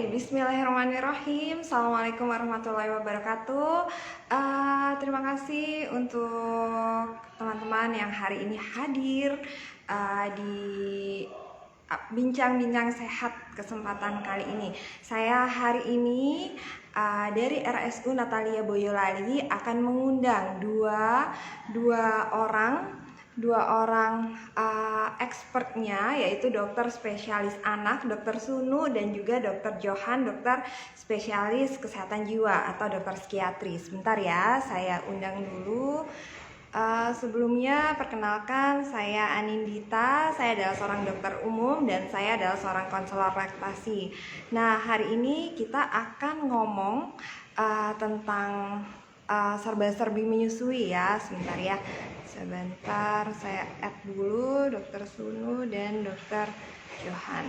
Bismillahirrahmanirrahim. Assalamualaikum warahmatullahi wabarakatuh. Terima kasih untuk teman-teman yang hari ini hadir di bincang-bincang sehat kesempatan kali ini. Saya hari ini dari RSU Natalia Boyolali akan mengundang dua orang expertnya, yaitu dokter spesialis anak, dokter Sunu, dan juga dokter Johan, dokter spesialis kesehatan jiwa atau dokter psikiatri. Sebentar ya, saya undang dulu. Sebelumnya perkenalkan, saya Anindita, saya adalah seorang dokter umum dan saya adalah seorang konselor laktasi. Nah, hari ini kita akan ngomong tentang serba-serbi menyusui ya. Sebentar ya, sebentar saya add dulu dokter Sunu dan dokter Johan.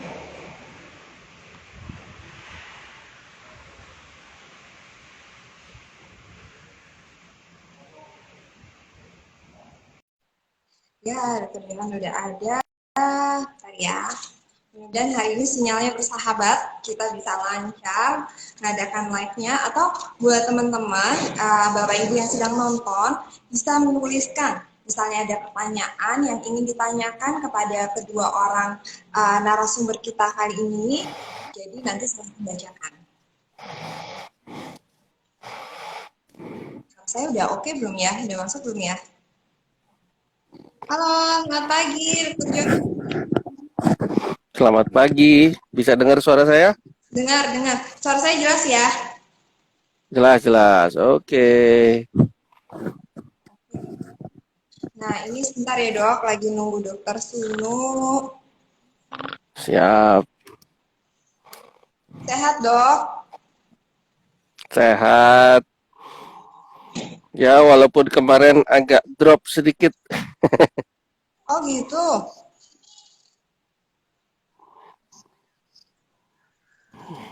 Ya, dokter Johan udah ada. Bentar ya. Dan hari ini sinyalnya bersahabat, kita bisa lancar mengadakan live-nya. Atau buat teman-teman, Bapak Ibu yang sedang nonton, bisa menuliskan. Misalnya ada pertanyaan yang ingin ditanyakan kepada kedua orang narasumber kita kali ini. Jadi nanti saya membacakan. Saya udah oke belum ya? Udah masuk belum ya? Halo, selamat pagi, Dr. Johan. Selamat pagi, bisa dengar suara saya? Dengar. Suara saya jelas ya? Jelas, oke. Nah, ini sebentar ya dok, lagi nunggu dokter Sunu. Siap, Sehat dok? sehat. Ya, walaupun kemarin agak drop sedikit. Oh gitu.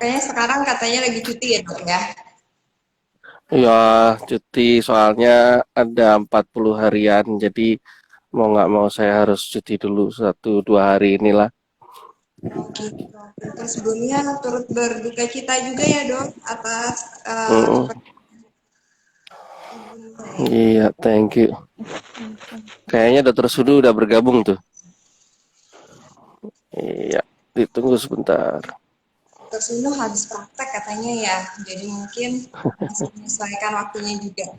Kayaknya sekarang katanya lagi cuti ya dok ya? Ya, cuti soalnya ada 40 harian, jadi mau nggak mau saya harus cuti dulu 1-2 hari inilah. Oh gitu. Terus sebelumnya turut berduka cita juga ya dok atas Mm-mm. kepergian ibu saya. Iya, thank you. Kayaknya dokter Sudu udah bergabung tuh. Iya, ditunggu sebentar. Dokter Sunu habis praktek katanya ya, jadi mungkin masih menyesuaikan waktunya juga.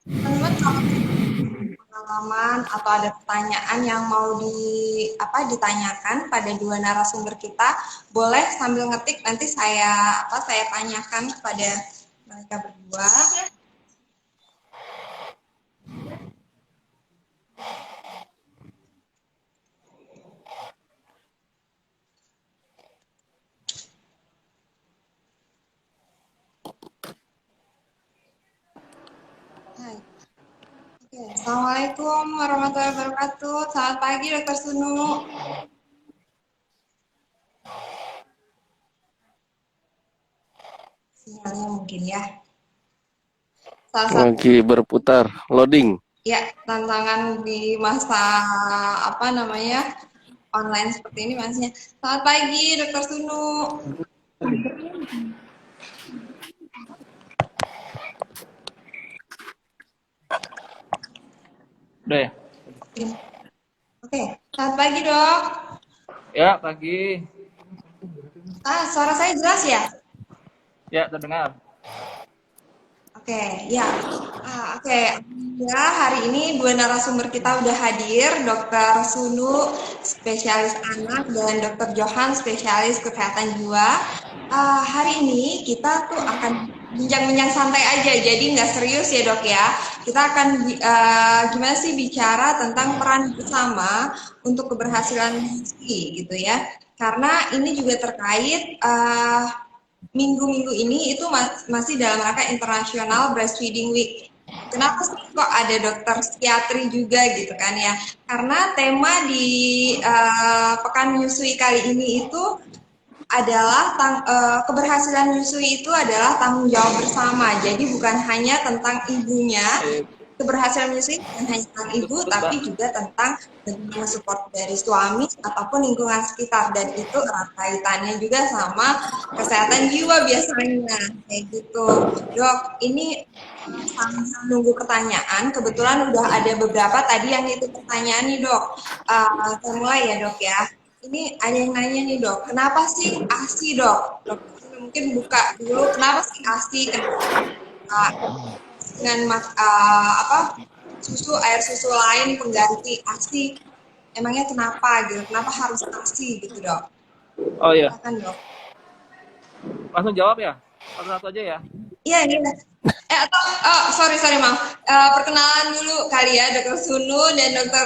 Teman-teman kalau pengalaman atau ada pertanyaan yang mau ditanyakan pada dua narasumber kita, boleh sambil ngetik nanti saya tanyakan kepada mereka berdua. Hai. Oke. Assalamualaikum warahmatullahi wabarakatuh. Selamat pagi Dokter Sunu. Sinyalnya mungkin ya. Salah satu Lagi berputar, loading. ya tantangan di masa online seperti ini masnya. Selamat pagi Dokter Sunu. Udah ya? Oke, selamat pagi dok. Ya, pagi. Suara saya jelas ya? Ya, terdengar. Oke, ya. Oke. Ya, hari ini dua narasumber kita udah hadir, Dokter Sunu, spesialis anak, dan Dokter Johan, spesialis kesehatan jiwa. Hari ini kita tuh akan bincang-bincang santai aja, jadi nggak serius ya dok ya. Kita akan gimana sih bicara tentang peran bersama untuk keberhasilan menyusui gitu ya. Karena ini juga terkait minggu-minggu ini itu masih dalam rangka International Breastfeeding Week. Kenapa sih kok ada dokter psikiatri juga gitu kan ya? Karena tema di Pekan Menyusui kali ini itu adalah keberhasilan menyusui itu adalah tanggung jawab bersama. Jadi bukan hanya tentang ibunya, keberhasilan menyusui bukan hanya tentang ibu, tapi juga tentang bagaimana support dari suami ataupun lingkungan sekitar, dan itu erat kaitannya juga sama kesehatan jiwa biasanya kayak gitu. Dok, ini sambil nunggu pertanyaan, kebetulan udah ada beberapa tadi yang itu pertanyaan nih dok. Saya mulai ya dok ya. Ini ada yang nanya nih dok, kenapa sih ASI dok? Dok, mungkin buka dulu, kenapa sih ASI? Kenapa dengan susu air susu lain pengganti ASI? Emangnya kenapa gitu? Kenapa harus ASI gitu dok? Oh iya, Silakan dok. langsung jawab ya. Satu-satu aja ya. Iya, iya. Atau sorry maaf. Perkenalan dulu kali ya Dokter Sunu dan Dokter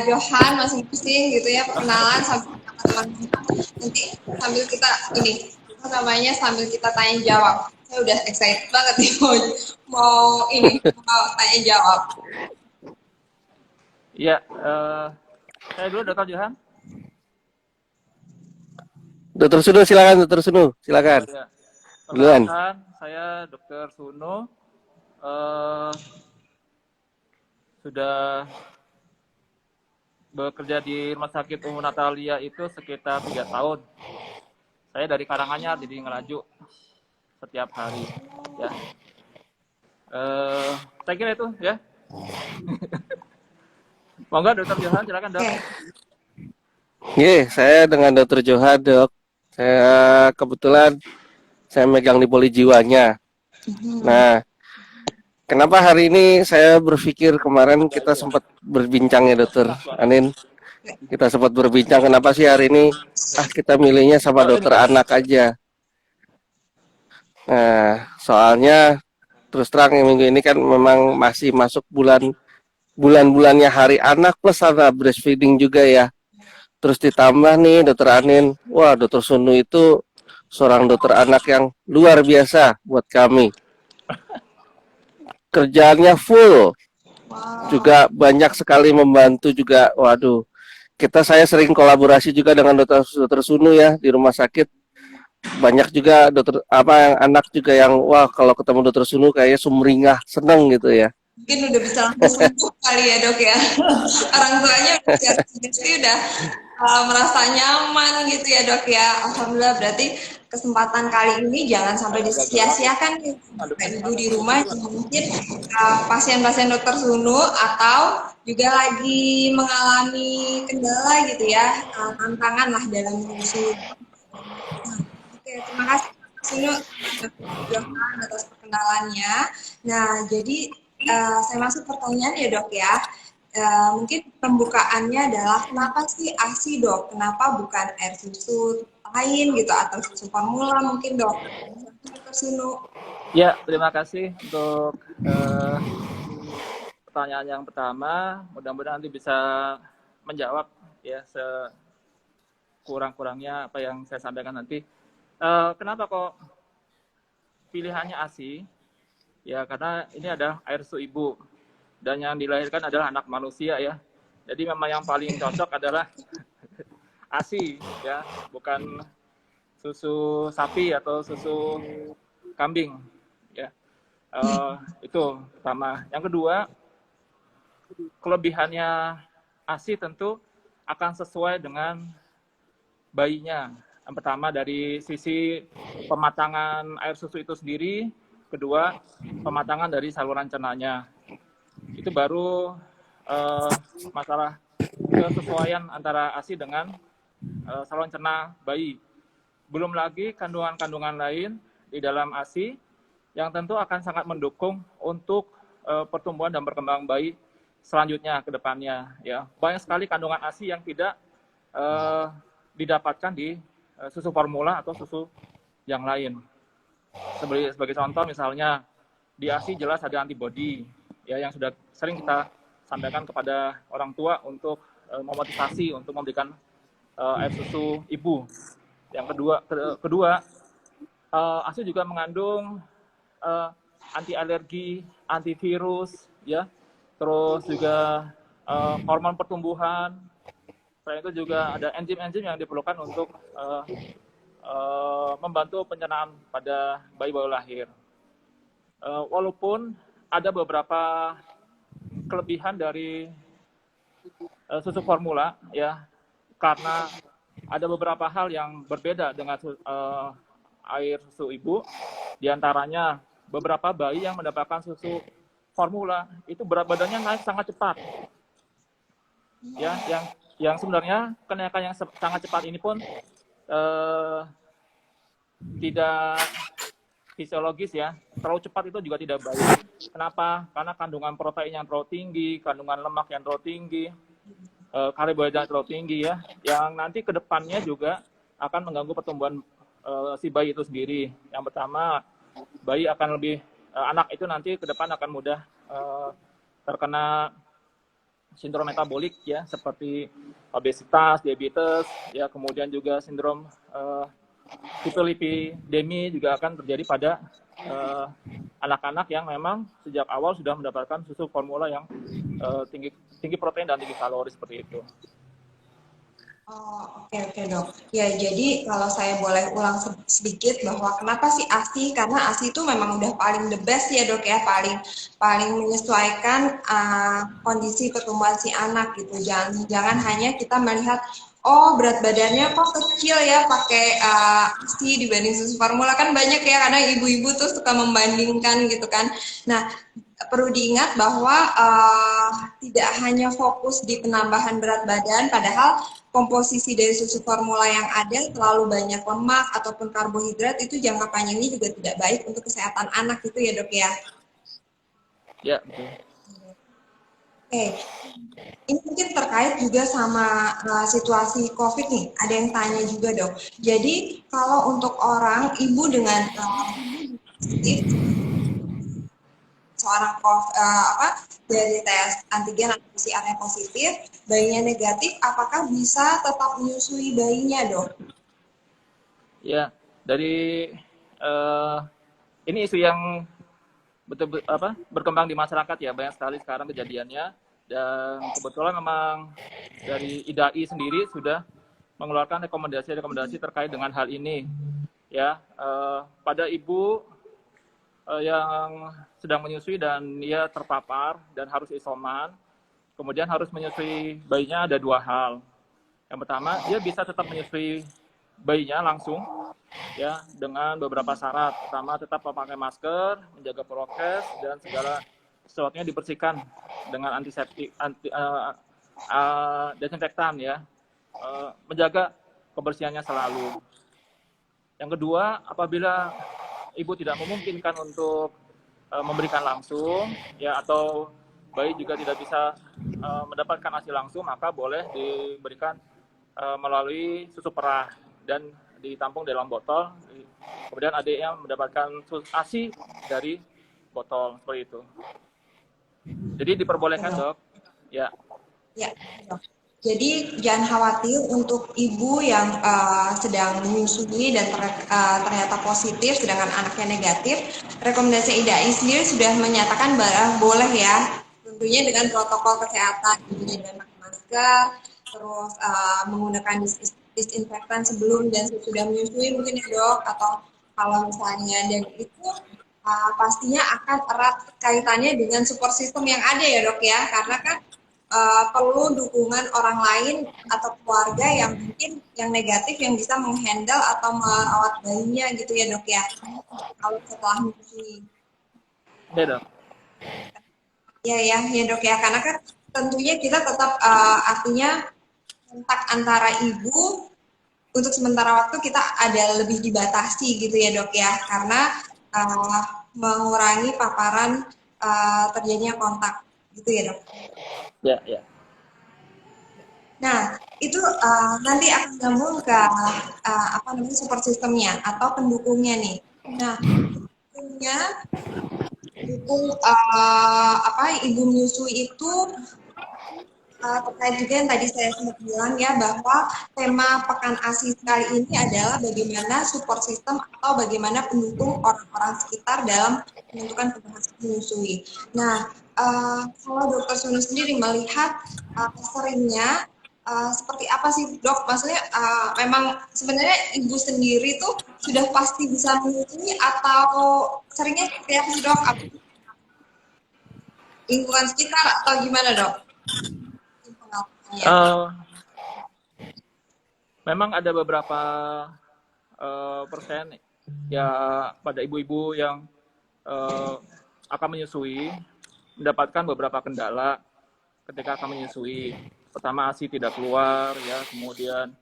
Johan masing-masing gitu ya, perkenalan sambil nanti sambil kita ini apa namanya sambil kita tanya jawab. Saya udah excited banget nih mau tanya jawab. Iya, saya dulu Dr. Johan. Dokter Sunu silakan, Dokter Sunu silakan. Oh, ya. Duluan. Perkenalkan, saya Dr. Sunu. Sudah bekerja di Rumah Sakit Umum Natalia itu sekitar 3 tahun. Saya dari Karanganyar, jadi ngeraju setiap hari. Ya. Saya kira itu ya. Monggo Dr. Johan, silakan dok. Saya dengan Dokter Johan dok. Saya kebetulan saya megang di poli jiwanya. Nah, kenapa hari ini saya berpikir kemarin kita sempat berbincang ya Dokter Anin. Kita sempat berbincang kenapa sih hari ini kita milihnya sama dokter anak aja. Nah, soalnya terus terang minggu ini kan memang masih masuk bulan-bulannya hari anak plus ada breastfeeding juga ya. Terus ditambah nih Dokter Anin, wah Dokter Sunu itu seorang dokter anak yang luar biasa buat kami. Kerjaannya full, juga banyak sekali membantu juga. Waduh, saya sering kolaborasi juga dengan Dokter Sunu ya di rumah sakit. Banyak juga anak juga yang wah kalau ketemu Dokter Sunu kayaknya sumringah, seneng gitu ya. Mungkin udah bisa langsung sembuh kali ya dok ya. Orang tuanya udah merasa nyaman gitu ya dok ya. Alhamdulillah, berarti kesempatan kali ini jangan sampai disia-siakan nih ibu di rumah yang mungkin pasien-pasien Dokter Sunu atau juga lagi mengalami kendala gitu ya, tantangan lah dalam menyusui. Oke, terima kasih Dokter Sunu Johan atas perkenalannya. Nah, jadi saya masuk pertanyaan ya dok ya. Mungkin pembukaannya adalah kenapa sih ASI dok? Kenapa bukan air susu lain gitu atau susu formula mungkin dok? Dokter Sunu. Ya, terima kasih untuk pertanyaan yang pertama. Mudah-mudahan nanti bisa menjawab ya sekurang-kurangnya apa yang saya sampaikan nanti. Kenapa kok pilihannya ASI? Ya karena ini adalah air susu ibu dan yang dilahirkan adalah anak manusia ya. Jadi memang yang paling cocok adalah ASI ya, bukan susu sapi atau susu kambing ya. Itu pertama. Yang kedua, kelebihannya ASI tentu akan sesuai dengan bayinya. Yang pertama dari sisi pematangan air susu itu sendiri. Kedua, pematangan dari saluran cernanya. Itu baru masalah kesesuaian antara ASI dengan saluran cerna bayi. Belum lagi kandungan-kandungan lain di dalam ASI yang tentu akan sangat mendukung untuk pertumbuhan dan perkembangan bayi selanjutnya ke depannya. Ya. Banyak sekali kandungan ASI yang tidak didapatkan di susu formula atau susu yang lain. Sebagai contoh misalnya di ASI jelas ada antibodi ya yang sudah sering kita sampaikan kepada orang tua untuk memotivasi untuk memberikan air susu ibu. Yang kedua ASI juga mengandung anti alergi, antivirus ya. Terus juga hormon pertumbuhan. Selain itu juga ada enzim-enzim yang diperlukan untuk membantu pencernaan pada bayi baru lahir. Walaupun ada beberapa kelebihan dari susu formula ya, karena ada beberapa hal yang berbeda dengan air susu ibu. Di antaranya beberapa bayi yang mendapatkan susu formula itu berat badannya naik sangat cepat. Ya, yang sebenarnya kenaikan yang sangat cepat ini pun tidak fisiologis ya. Terlalu cepat itu juga tidak baik. Kenapa? Karena kandungan protein yang terlalu tinggi, kandungan lemak yang terlalu tinggi, karbohidrat terlalu tinggi ya, yang nanti ke depannya juga akan mengganggu pertumbuhan si bayi itu sendiri. Yang pertama, bayi akan lebih anak itu nanti ke depan akan mudah terkena sindrom metabolik ya, seperti obesitas, diabetes, ya, kemudian juga sindrom hiperlipidemi juga akan terjadi pada anak-anak yang memang sejak awal sudah mendapatkan susu formula yang tinggi protein dan tinggi kalori seperti itu. Oh, oke dok. Ya, jadi kalau saya boleh ulang sedikit bahwa kenapa sih ASI? Karena ASI itu memang udah paling the best ya dok ya, paling menyesuaikan kondisi pertumbuhan si anak gitu. Jangan hanya kita melihat oh berat badannya kok kecil ya pakai ASI dibanding susu formula, kan banyak ya, karena ibu-ibu tuh suka membandingkan gitu kan. Nah, perlu diingat bahwa tidak hanya fokus di penambahan berat badan, padahal komposisi dari susu formula yang ada terlalu banyak lemak ataupun karbohidrat itu jangka panjangnya juga tidak baik untuk kesehatan anak gitu ya dok ya. Ya, betul. Oke, ini mungkin terkait juga sama situasi COVID nih. Ada yang tanya juga dok. Jadi kalau untuk orang ibu dengan positif seorang dari tes antigen atau PCR-nya positif, bayinya negatif, apakah bisa tetap menyusui bayinya, dok? Ya, dari ini isu yang betul berkembang di masyarakat ya, banyak sekali sekarang kejadiannya, dan kebetulan memang dari IDAI sendiri sudah mengeluarkan rekomendasi terkait dengan hal ini ya, pada ibu yang sedang menyusui dan ia terpapar dan harus isoman, kemudian harus menyusui bayinya, ada dua hal. Yang pertama, dia bisa tetap menyusui bayinya langsung ya, dengan beberapa syarat. Pertama, tetap memakai masker, menjaga prokes, dan segala sesuatunya dibersihkan dengan antiseptik, desinfektan ya, menjaga kebersihannya selalu. Yang kedua, apabila ibu tidak memungkinkan untuk memberikan langsung ya, atau bayi juga tidak bisa mendapatkan ASI langsung, maka boleh diberikan melalui susu perah dan ditampung dalam botol, kemudian adiknya mendapatkan ASI dari botol seperti itu. Jadi diperbolehkan dok ya. Ya, dok. Jadi jangan khawatir untuk ibu yang sedang menyusui dan ternyata positif sedangkan anaknya negatif. Rekomendasi IDAI sendiri sudah menyatakan bahwa boleh ya, tentunya dengan protokol kesehatan, dengan pakai masker, terus menggunakan disinfektan sebelum dan sesudah menyusui mungkin ya dok, atau kalau misalnya, dan itu pastinya akan erat kaitannya dengan support system yang ada ya dok ya, karena kan perlu dukungan orang lain atau keluarga yang mungkin yang negatif yang bisa menghandle atau merawat bayinya gitu ya dok ya, kalau setelah menyusui. Ya dok. Ya dok ya, karena kan tentunya kita tetap artinya kontak antara ibu untuk sementara waktu kita ada lebih dibatasi gitu ya dok ya, karena mengurangi paparan terjadinya kontak gitu ya dok. Ya. Nah, itu nanti akan nyambung ke support systemnya atau pendukungnya nih. Nah, pendukungnya dukung ibu menyusui itu terkait juga yang tadi saya sempat bilang ya, bahwa tema Pekan ASI kali ini adalah bagaimana support system atau bagaimana pendukung orang-orang sekitar dalam menentukan keberhasilan menyusui. Nah, kalau Dokter Sunu sendiri melihat seringnya seperti apa sih dok? Maksudnya memang sebenarnya ibu sendiri tuh sudah pasti bisa menyusui atau seringnya seperti apa sih dok? lingkungan sekitar atau gimana dok? Pengalamannya. Memang ada beberapa persen ya pada ibu-ibu yang akan menyusui mendapatkan beberapa kendala ketika akan menyusui. Pertama, ASI tidak keluar, ya, kemudian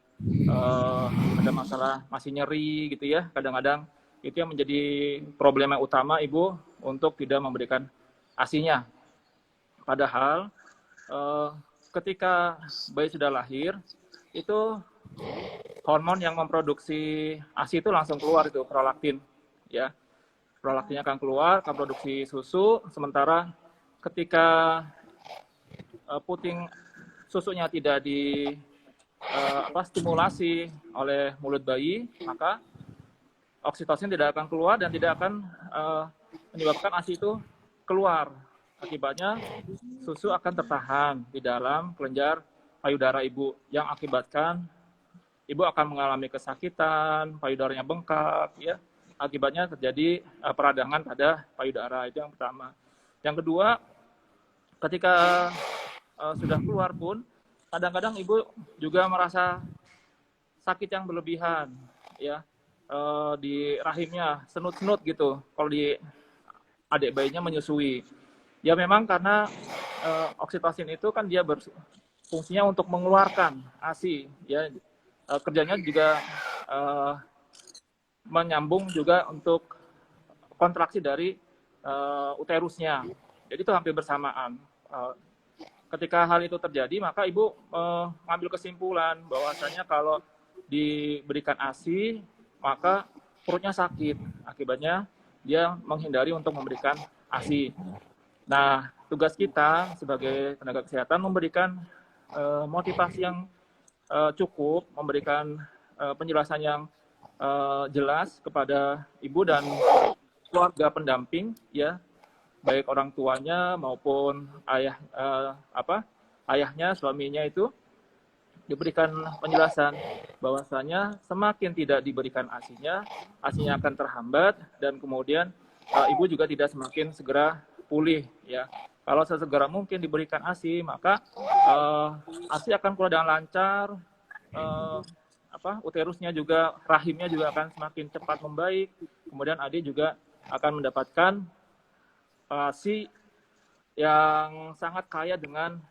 ada masalah masih nyeri gitu ya. Kadang-kadang itu yang menjadi problem yang utama ibu untuk tidak memberikan ASI-nya. Padahal ketika bayi sudah lahir itu hormon yang memproduksi ASI itu langsung keluar, itu prolaktin, ya. Prolaktinnya akan keluar, akan produksi susu. Sementara ketika puting susunya tidak stimulasi oleh mulut bayi, maka oksitosin tidak akan keluar dan tidak akan menyebabkan ASI itu keluar. Akibatnya susu akan tertahan di dalam kelenjar payudara ibu yang akibatkan ibu akan mengalami kesakitan, payudaranya bengkak, ya. Akibatnya terjadi peradangan pada payudara. Itu yang pertama. Yang kedua, ketika sudah keluar pun kadang-kadang ibu juga merasa sakit yang berlebihan, ya, di rahimnya, senut-senut gitu kalau di adik bayinya menyusui. Ya memang karena oksitosin itu kan dia berfungsinya untuk mengeluarkan ASI, ya. Kerjanya juga menyambung juga untuk kontraksi dari uterusnya. Jadi itu hampir bersamaan. Ketika hal itu terjadi, maka ibu mengambil kesimpulan bahwasanya kalau diberikan ASI, maka perutnya sakit. Akibatnya dia menghindari untuk memberikan ASI. Nah, tugas kita sebagai tenaga kesehatan memberikan motivasi yang cukup, memberikan penjelasan yang jelas kepada ibu dan keluarga pendamping, ya, baik orang tuanya maupun ayahnya, suaminya, itu diberikan penjelasan bahwasanya semakin tidak diberikan ASI-nya akan terhambat dan kemudian ibu juga tidak semakin segera pulih, ya. Kalau sesegera mungkin diberikan ASI, maka ASI akan keluar dengan lancar, uterusnya juga, rahimnya juga akan semakin cepat membaik, kemudian adik juga akan mendapatkan ASI yang sangat kaya dengan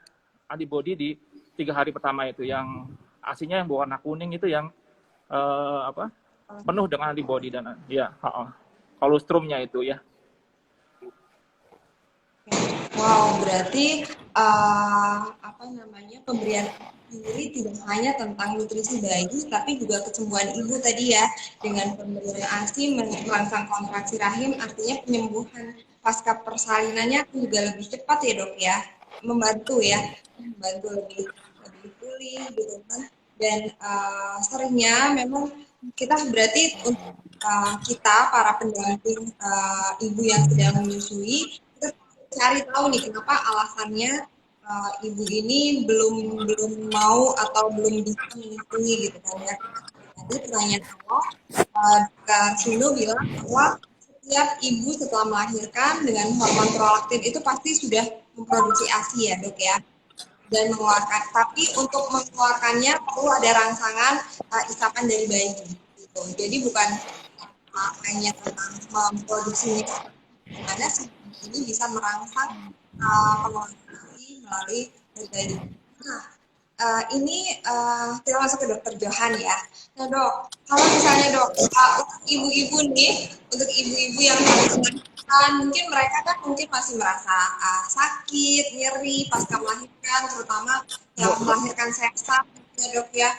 antibodi di 3 hari pertama itu, yang ASI-nya yang berwarna kuning itu yang penuh dengan antibodi dan ya kolostrumnya itu, ya. Wow, berarti pemberian sendiri tidak hanya tentang nutrisi bayi, tapi juga kesembuhan ibu tadi ya, dengan pemberian ASI merangsang kontraksi rahim, artinya penyembuhan pasca persalinannya juga lebih cepat ya dok ya, membantu lebih pulih gitu kan. Dan seringnya memang kita berarti untuk kita para pendamping ibu yang sedang menyusui, cari tahu nih kenapa alasannya ibu ini belum mau atau belum bisa menyusui gitu kan ya. Jadi pertanyaan awal, Dr. Suno bilang bahwa setiap ibu setelah melahirkan dengan hormon prolaktin itu pasti sudah memproduksi ASI ya dok ya, dan mengeluarkan. Tapi untuk mengeluarkannya perlu ada rangsangan isapan dari bayi gitu. Jadi bukan hanya tentang memproduksinya, karena ini bisa merangsang pengeluaran ASI melalui bayi. Nah, ini kita masuk ke dokter Johan ya. Nah dok, kalau misalnya dok, untuk ibu-ibu nih, untuk ibu-ibu yang mungkin mereka kan masih merasa sakit, nyeri pasca melahirkan, terutama yang melahirkan sesar ya dok ya.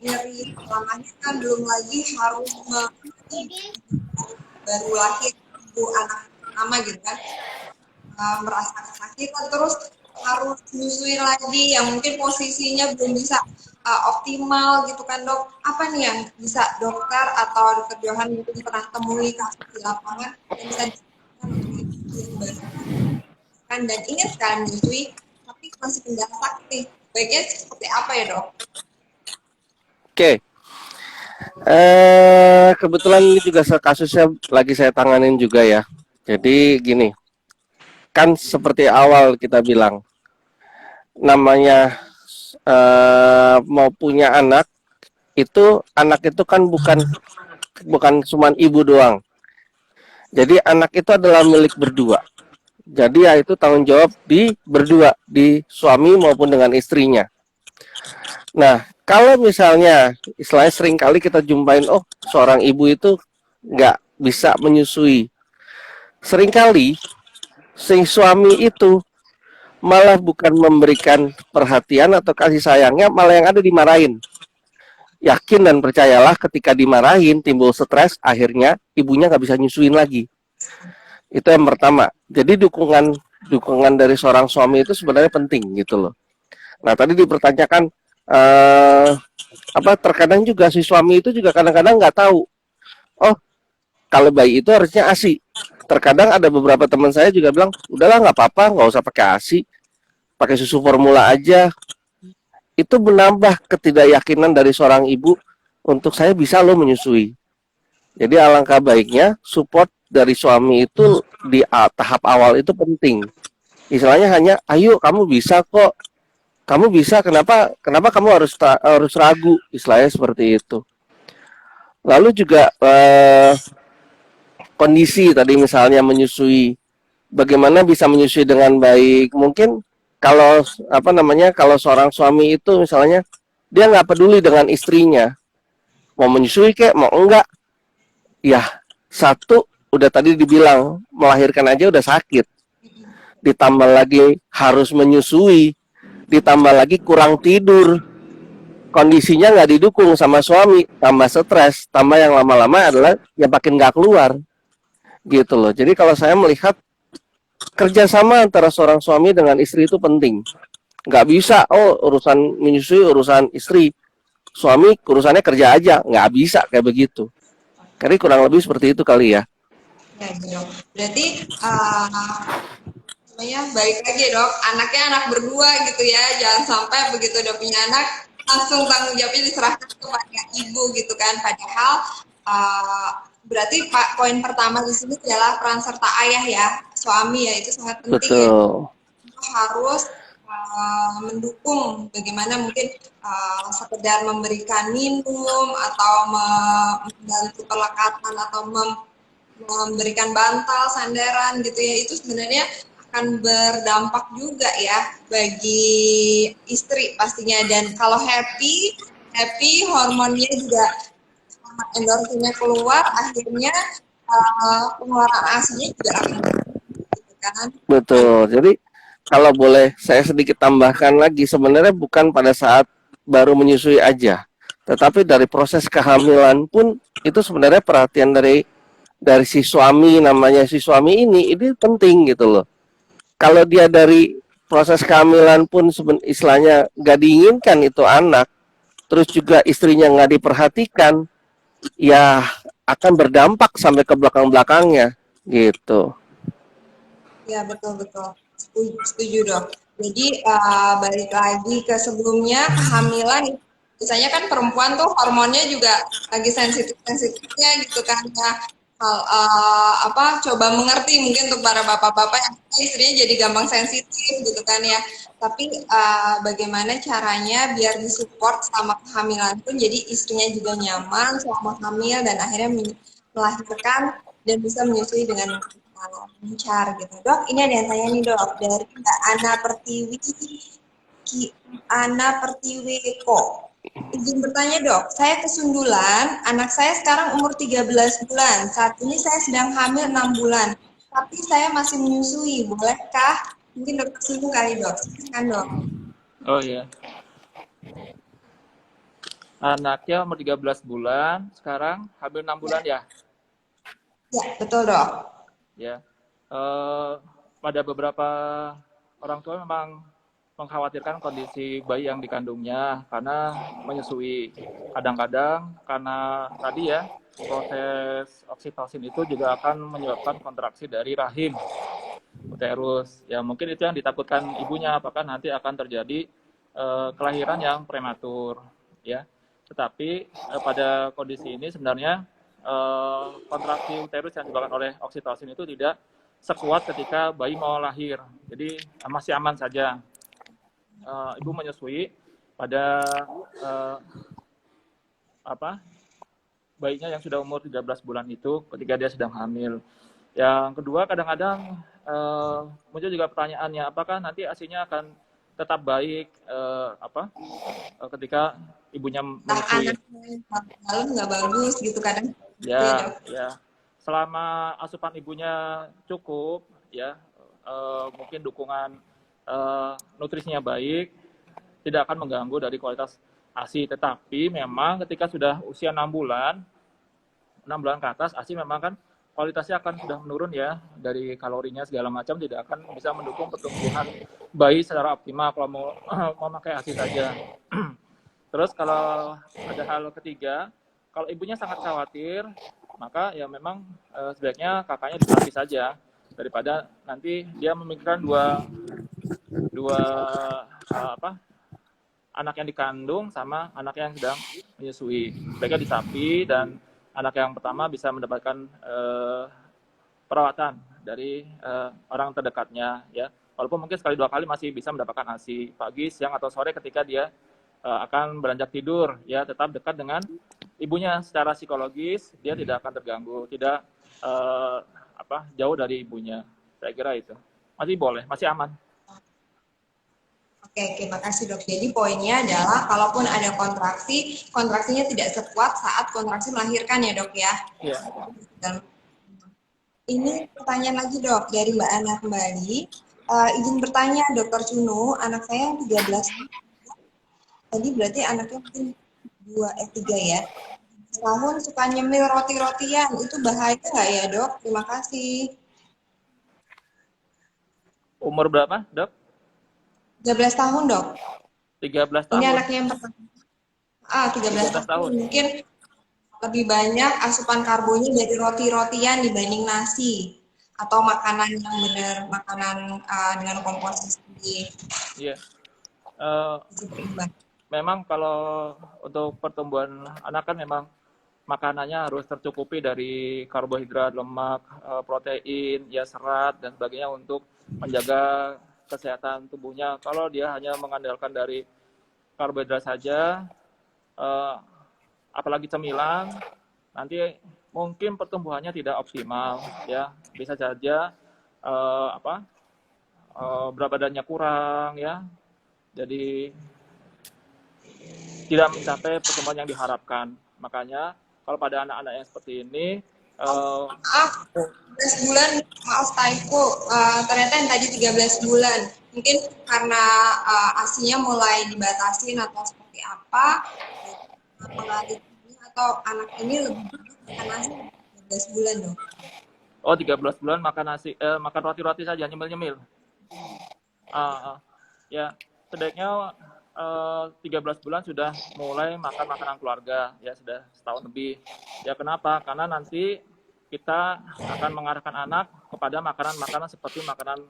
Nyeri setelah melahirkan, belum lagi harus baru lahir ibu anak pertama gitu kan, merasa kesakitan, terus harus menyusui lagi yang mungkin posisinya belum bisa optimal gitu kan dok. Apa nih yang bisa dokter atau dokter Johan mungkin pernah temui kasus di lapangan yang bisa dilakukan untuk ibu kan dan ingin sekali menyusui tapi masih kendala sakit, baiknya seperti apa ya dok? Oke. Kebetulan ini juga kasusnya lagi saya tanganin juga ya. Jadi gini, kan seperti awal kita bilang, namanya mau punya anak itu kan bukan cuma ibu doang. Jadi anak itu adalah milik berdua. Jadi ya itu tanggung jawab di berdua, di suami maupun dengan istrinya. Nah, kalau misalnya istilahnya sering kali kita jumpain, oh seorang ibu itu nggak bisa menyusui. Seringkali si suami itu malah bukan memberikan perhatian atau kasih sayangnya, malah yang ada dimarahin. Yakin dan percayalah ketika dimarahin timbul stres, akhirnya ibunya nggak bisa nyusuin lagi. Itu yang pertama. Jadi dukungan dari seorang suami itu sebenarnya penting gitu loh. Nah tadi dipertanyakan terkadang juga si suami itu juga kadang-kadang nggak tahu. Oh kalau bayi itu harusnya ASI. Terkadang ada beberapa teman saya juga bilang, udahlah nggak apa-apa, nggak usah pakai ASI, pakai susu formula aja. Itu menambah ketidakyakinan dari seorang ibu untuk saya bisa loh menyusui. Jadi alangkah baiknya support dari suami itu di tahap awal itu penting. Istilahnya hanya, ayo kamu bisa kok, kamu bisa, kenapa kamu harus ragu, istilahnya seperti itu. Lalu juga kondisi tadi misalnya menyusui, bagaimana bisa menyusui dengan baik. Mungkin kalau kalau seorang suami itu misalnya dia nggak peduli dengan istrinya, mau menyusui kek mau enggak, ya satu udah tadi dibilang melahirkan aja udah sakit, ditambah lagi harus menyusui, ditambah lagi kurang tidur, kondisinya nggak didukung sama suami, tambah stres, tambah yang lama-lama adalah ya makin nggak keluar gitu loh. Jadi kalau saya melihat kerjasama antara seorang suami dengan istri itu penting. Nggak bisa, urusan menyusui urusan istri, suami urusannya kerja aja, nggak bisa kayak begitu. Karena kurang lebih seperti itu kali ya. Ya, dok. Berarti baik lagi dok, anaknya anak berdua gitu ya, jangan sampai begitu udah punya anak langsung tanggung jawabnya diserahkan kepada ibu gitu kan. Padahal berarti poin pertama di sini adalah peran serta ayah ya, suami ya, itu sangat penting. Betul. Ya. Harus mendukung bagaimana mungkin sekedar memberikan minum atau membantu pelekatan atau memberikan bantal, sandaran gitu ya, itu sebenarnya akan berdampak juga ya bagi istri pastinya. Dan kalau happy hormonnya juga endorfinnya keluar, akhirnya pengeluaran ASINya juga akan gitu kan. Betul. Jadi kalau boleh saya sedikit tambahkan lagi, sebenarnya bukan pada saat baru menyusui aja, tetapi dari proses kehamilan pun itu sebenarnya perhatian dari si suami, namanya si suami ini penting gitu loh. Kalau dia dari proses kehamilan pun istilahnya nggak diinginkan itu anak, terus juga istrinya nggak diperhatikan, ya akan berdampak sampai ke belakang-belakangnya gitu. Ya betul. Setuju dok. Jadi balik lagi ke sebelumnya, kehamilan biasanya kan perempuan tuh hormonnya juga lagi sensitifnya gitu kan ya. Coba mengerti mungkin untuk para bapak-bapak yang istrinya jadi gampang sensitif gitu kan ya. Tapi bagaimana caranya biar disupport selama kehamilan pun, jadi istrinya juga nyaman selama hamil dan akhirnya melahirkan dan bisa menyusui dengan lancar gitu. Dok, ini ada yang tanya nih dok, dari Mbak Ana Pertiwiko. Izin bertanya dok, saya kesundulan, anak saya sekarang umur 13 bulan, saat ini saya sedang hamil 6 bulan, tapi saya masih menyusui, bolehkah? Mungkin dokter singgung kali dok, silakan dok. Oh iya. Anaknya umur 13 bulan, sekarang hamil 6 bulan ya? Ya, betul dok. Ya, pada beberapa orang tua memang mengkhawatirkan kondisi bayi yang dikandungnya karena menyusui. Kadang-kadang karena tadi ya, proses oksitosin itu juga akan menyebabkan kontraksi dari rahim uterus. Ya mungkin itu yang ditakutkan ibunya, apakah nanti akan terjadi kelahiran yang prematur. Ya, tetapi pada kondisi ini sebenarnya kontraksi uterus yang disebabkan oleh oksitosin itu tidak sekuat ketika bayi mau lahir. Jadi masih aman saja. Ibu menyusui pada bayinya yang sudah umur 13 bulan itu ketika dia sedang hamil. Yang kedua, kadang-kadang muncul juga pertanyaannya, apakah nanti ASI-nya akan tetap baik ketika ibunya menyusui? Dalam nggak bagus gitu kadang. Ya. Selama asupan ibunya cukup, ya mungkin dukungan nutrisinya baik, tidak akan mengganggu dari kualitas ASI. Tetapi memang ketika sudah usia 6 bulan ke atas, ASI memang kan kualitasnya akan sudah menurun ya, dari kalorinya segala macam tidak akan bisa mendukung pertumbuhan bayi secara optimal kalau mau memakai ASI saja. Terus kalau ada hal ketiga, kalau ibunya sangat khawatir, maka ya memang sebaiknya kakaknya disapi saja daripada nanti dia memikirkan dua anak yang dikandung sama anak yang sedang menyusui. Mereka disapi dan anak yang pertama bisa mendapatkan perawatan dari orang terdekatnya, ya. Walaupun mungkin sekali 2 kali masih bisa mendapatkan ASI pagi, siang atau sore ketika dia akan beranjak tidur, ya, tetap dekat dengan ibunya secara psikologis, dia tidak akan terganggu, tidak jauh dari ibunya. Saya kira itu masih boleh, masih aman. Oke, terima kasih dok. Jadi poinnya adalah kalaupun ada kontraksi, kontraksinya tidak sekuat saat kontraksi melahirkan ya dok ya? Iya. Ini pertanyaan lagi dok, dari Mbak Ana kembali. Izin bertanya Dokter Sunu, anak saya yang 13 tadi berarti anaknya mungkin 3 ya? Tahun suka nyemil roti-rotian, itu bahaya nggak ya dok? Terima kasih. Umur berapa dok? 13 tahun dok. 13 tahun. Ini anaknya yang pertama. 13 tahun. Mungkin lebih banyak asupan karbonya dari roti-rotian dibanding nasi atau makanan yang benar, makanan dengan komposisi Iya. Memang kalau untuk pertumbuhan anak kan memang makanannya harus tercukupi dari karbohidrat, lemak, protein, ya serat dan sebagainya untuk menjaga kesehatan tubuhnya. Kalau dia hanya mengandalkan dari karbohidrat saja, apalagi cemilan, nanti mungkin pertumbuhannya tidak optimal, ya. Bisa saja berat badannya kurang, ya. Jadi tidak mencapai pertumbuhan yang diharapkan. Makanya kalau pada anak-anak yang seperti ini, 13 bulan, maaf typo, ternyata yang tadi 13 bulan. Mungkin karena ASI-nya mulai dibatasin atau seperti apa, atau anak ini lebih makan nasi 13 bulan dong. 13 bulan makan nasi, makan roti-roti saja, nyemil-nyemil. Ya, sebaiknya 13 bulan sudah mulai makan makanan keluarga, ya sudah setahun lebih. Ya kenapa? Karena nanti kita akan mengarahkan anak kepada makanan-makanan seperti makanan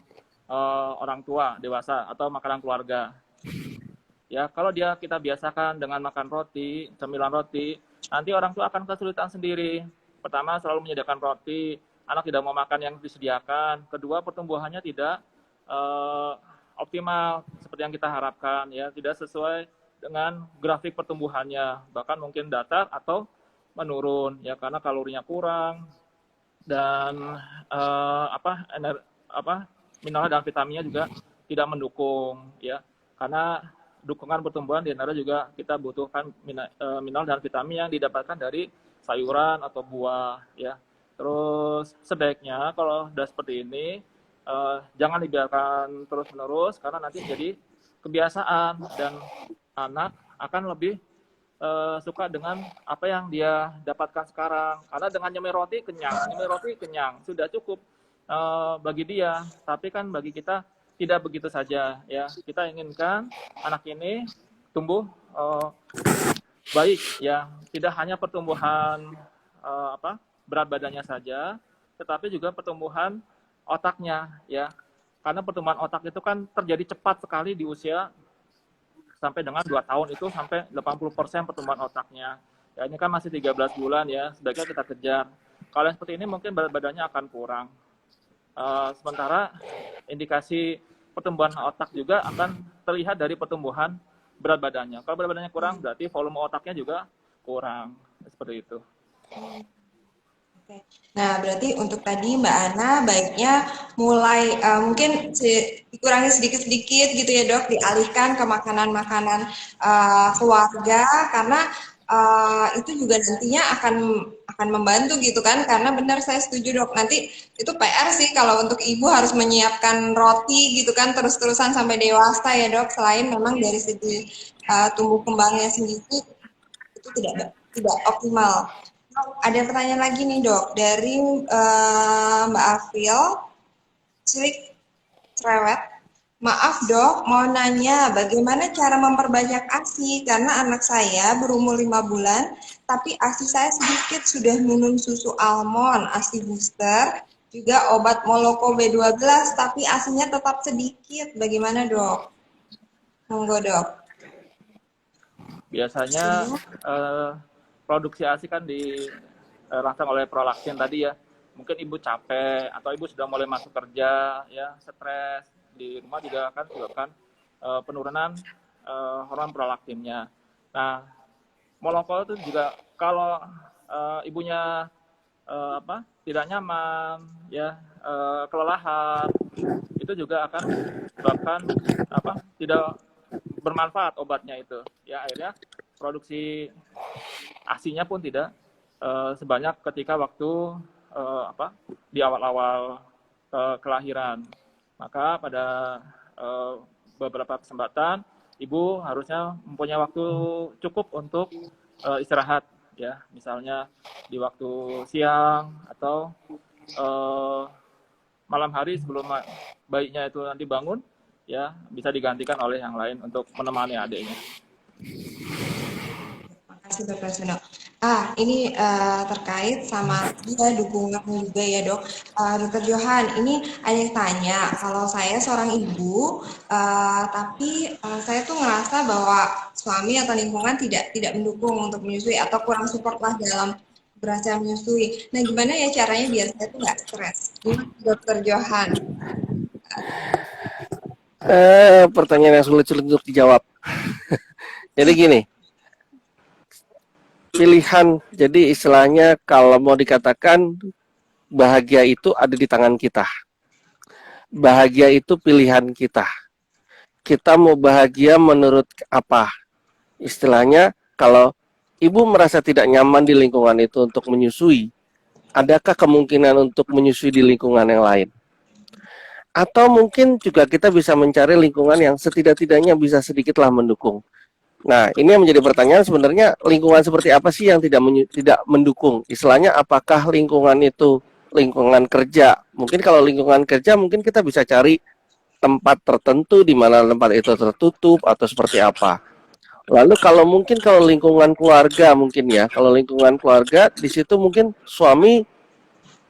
orang tua dewasa atau makanan keluarga. Ya kalau kita biasakan dengan makan roti, cemilan roti, nanti orang tua akan kesulitan sendiri. Pertama selalu menyediakan roti, anak tidak mau makan yang disediakan. Kedua pertumbuhannya tidak optimal seperti yang kita harapkan, ya tidak sesuai dengan grafik pertumbuhannya, bahkan mungkin datar atau menurun, ya karena kalorinya kurang dan mineral dan vitaminnya juga tidak mendukung, ya karena dukungan pertumbuhan di antara juga kita butuhkan mineral dan vitamin yang didapatkan dari sayuran atau buah, ya. Terus sebaiknya kalau sudah seperti ini jangan dibiarkan terus-menerus karena nanti jadi kebiasaan dan anak akan lebih suka dengan apa yang dia dapatkan sekarang. Karena dengan nyemil roti kenyang, sudah cukup bagi dia. Tapi kan bagi kita tidak begitu saja, ya. Kita inginkan anak ini tumbuh baik, ya. Tidak hanya pertumbuhan berat badannya saja, tetapi juga pertumbuhan otaknya, ya. Karena pertumbuhan otak itu kan terjadi cepat sekali di usia sampai dengan 2 tahun itu sampai 80% pertumbuhan otaknya. Ya ini kan masih 13 bulan ya, sebaiknya kita kejar. Kalau yang seperti ini mungkin berat badannya akan kurang. Sementara indikasi pertumbuhan otak juga akan terlihat dari pertumbuhan berat badannya. Kalau berat badannya kurang, berarti volume otaknya juga kurang. Seperti itu. Nah, berarti untuk tadi Mbak Ana baiknya mulai mungkin dikurangi sedikit-sedikit gitu ya dok, dialihkan ke makanan-makanan keluarga karena itu juga nantinya akan membantu gitu kan, karena benar saya setuju dok, nanti itu PR sih kalau untuk ibu harus menyiapkan roti gitu kan terus-terusan sampai dewasa ya dok, selain memang dari segi tumbuh kembangnya sendiri itu tidak optimal. Ada pertanyaan lagi nih dok dari Mbak Afril, Cilik Cerewet. Maaf dok, mau nanya bagaimana cara memperbanyak ASI karena anak saya berumur 5 bulan, tapi ASI saya sedikit, sudah minum susu almond, ASI booster, juga obat Moloko B12, tapi ASINya tetap sedikit. Bagaimana dok? Monggo dok. Biasanya produksi ASI kan dirangsang oleh prolaktin tadi ya. Mungkin ibu capek atau ibu sudah mulai masuk kerja, ya stres, di rumah juga akan menyebabkan penurunan hormon prolaktinnya. Nah, moloko itu juga kalau ibunya tidak nyaman, ya kelelahan, itu juga akan menyebabkan tidak bermanfaat obatnya itu. Ya akhirnya produksi ASINya pun tidak sebanyak ketika waktu di awal-awal kelahiran. Maka pada beberapa kesempatan ibu harusnya mempunyai waktu cukup untuk istirahat, ya, misalnya di waktu siang atau malam hari sebelum bayinya itu nanti bangun, ya bisa digantikan oleh yang lain untuk menemani adiknya. Terima kasih Dr. Suno. Ini terkait sama dukungan juga ya dok. Dr. Johan, ini ada yang tanya, kalau saya seorang ibu, tapi saya tuh ngerasa bahwa suami atau lingkungan tidak mendukung untuk menyusui atau kurang support lah dalam berhasil menyusui. Nah, gimana ya caranya biar saya tuh nggak stres? Gimana Dr. Johan? Pertanyaan yang sulit untuk dijawab. Jadi gini, pilihan, jadi istilahnya kalau mau dikatakan bahagia itu ada di tangan kita. Bahagia itu pilihan kita. Kita mau bahagia menurut apa? Istilahnya kalau ibu merasa tidak nyaman di lingkungan itu untuk menyusui, adakah kemungkinan untuk menyusui di lingkungan yang lain? Atau mungkin juga kita bisa mencari lingkungan yang setidak-tidaknya bisa sedikitlah mendukung. Nah, ini yang menjadi pertanyaan, sebenarnya lingkungan seperti apa sih yang tidak mendukung? Istilahnya apakah lingkungan itu lingkungan kerja? Mungkin kalau lingkungan kerja mungkin kita bisa cari tempat tertentu di mana tempat itu tertutup atau seperti apa. Lalu kalau lingkungan keluarga mungkin ya, kalau lingkungan keluarga di situ mungkin suami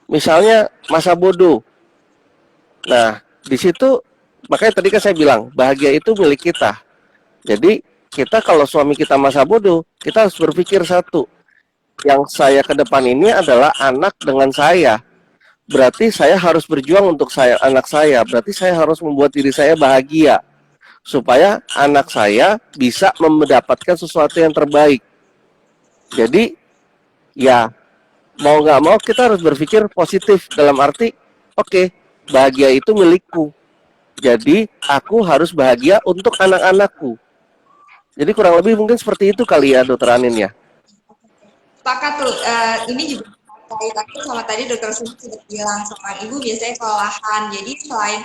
misalnya masa bodoh. Nah, di situ makanya tadi kan saya bilang bahagia itu milik kita. Jadi kita kalau suami kita masa bodoh, kita harus berpikir satu. Yang saya ke depan ini adalah anak dengan saya. Berarti saya harus berjuang untuk anak saya. Berarti saya harus membuat diri saya bahagia supaya anak saya bisa mendapatkan sesuatu yang terbaik. Jadi ya mau nggak mau kita harus berpikir positif dalam arti oke, bahagia itu milikku. Jadi aku harus bahagia untuk anak-anakku. Jadi kurang lebih mungkin seperti itu kali ya Dokter Anin ya. Sepakat tuh, ini juga kaitannya sama tadi Dokter Susi sudah bilang, seorang ibu biasanya kelelahan. Jadi selain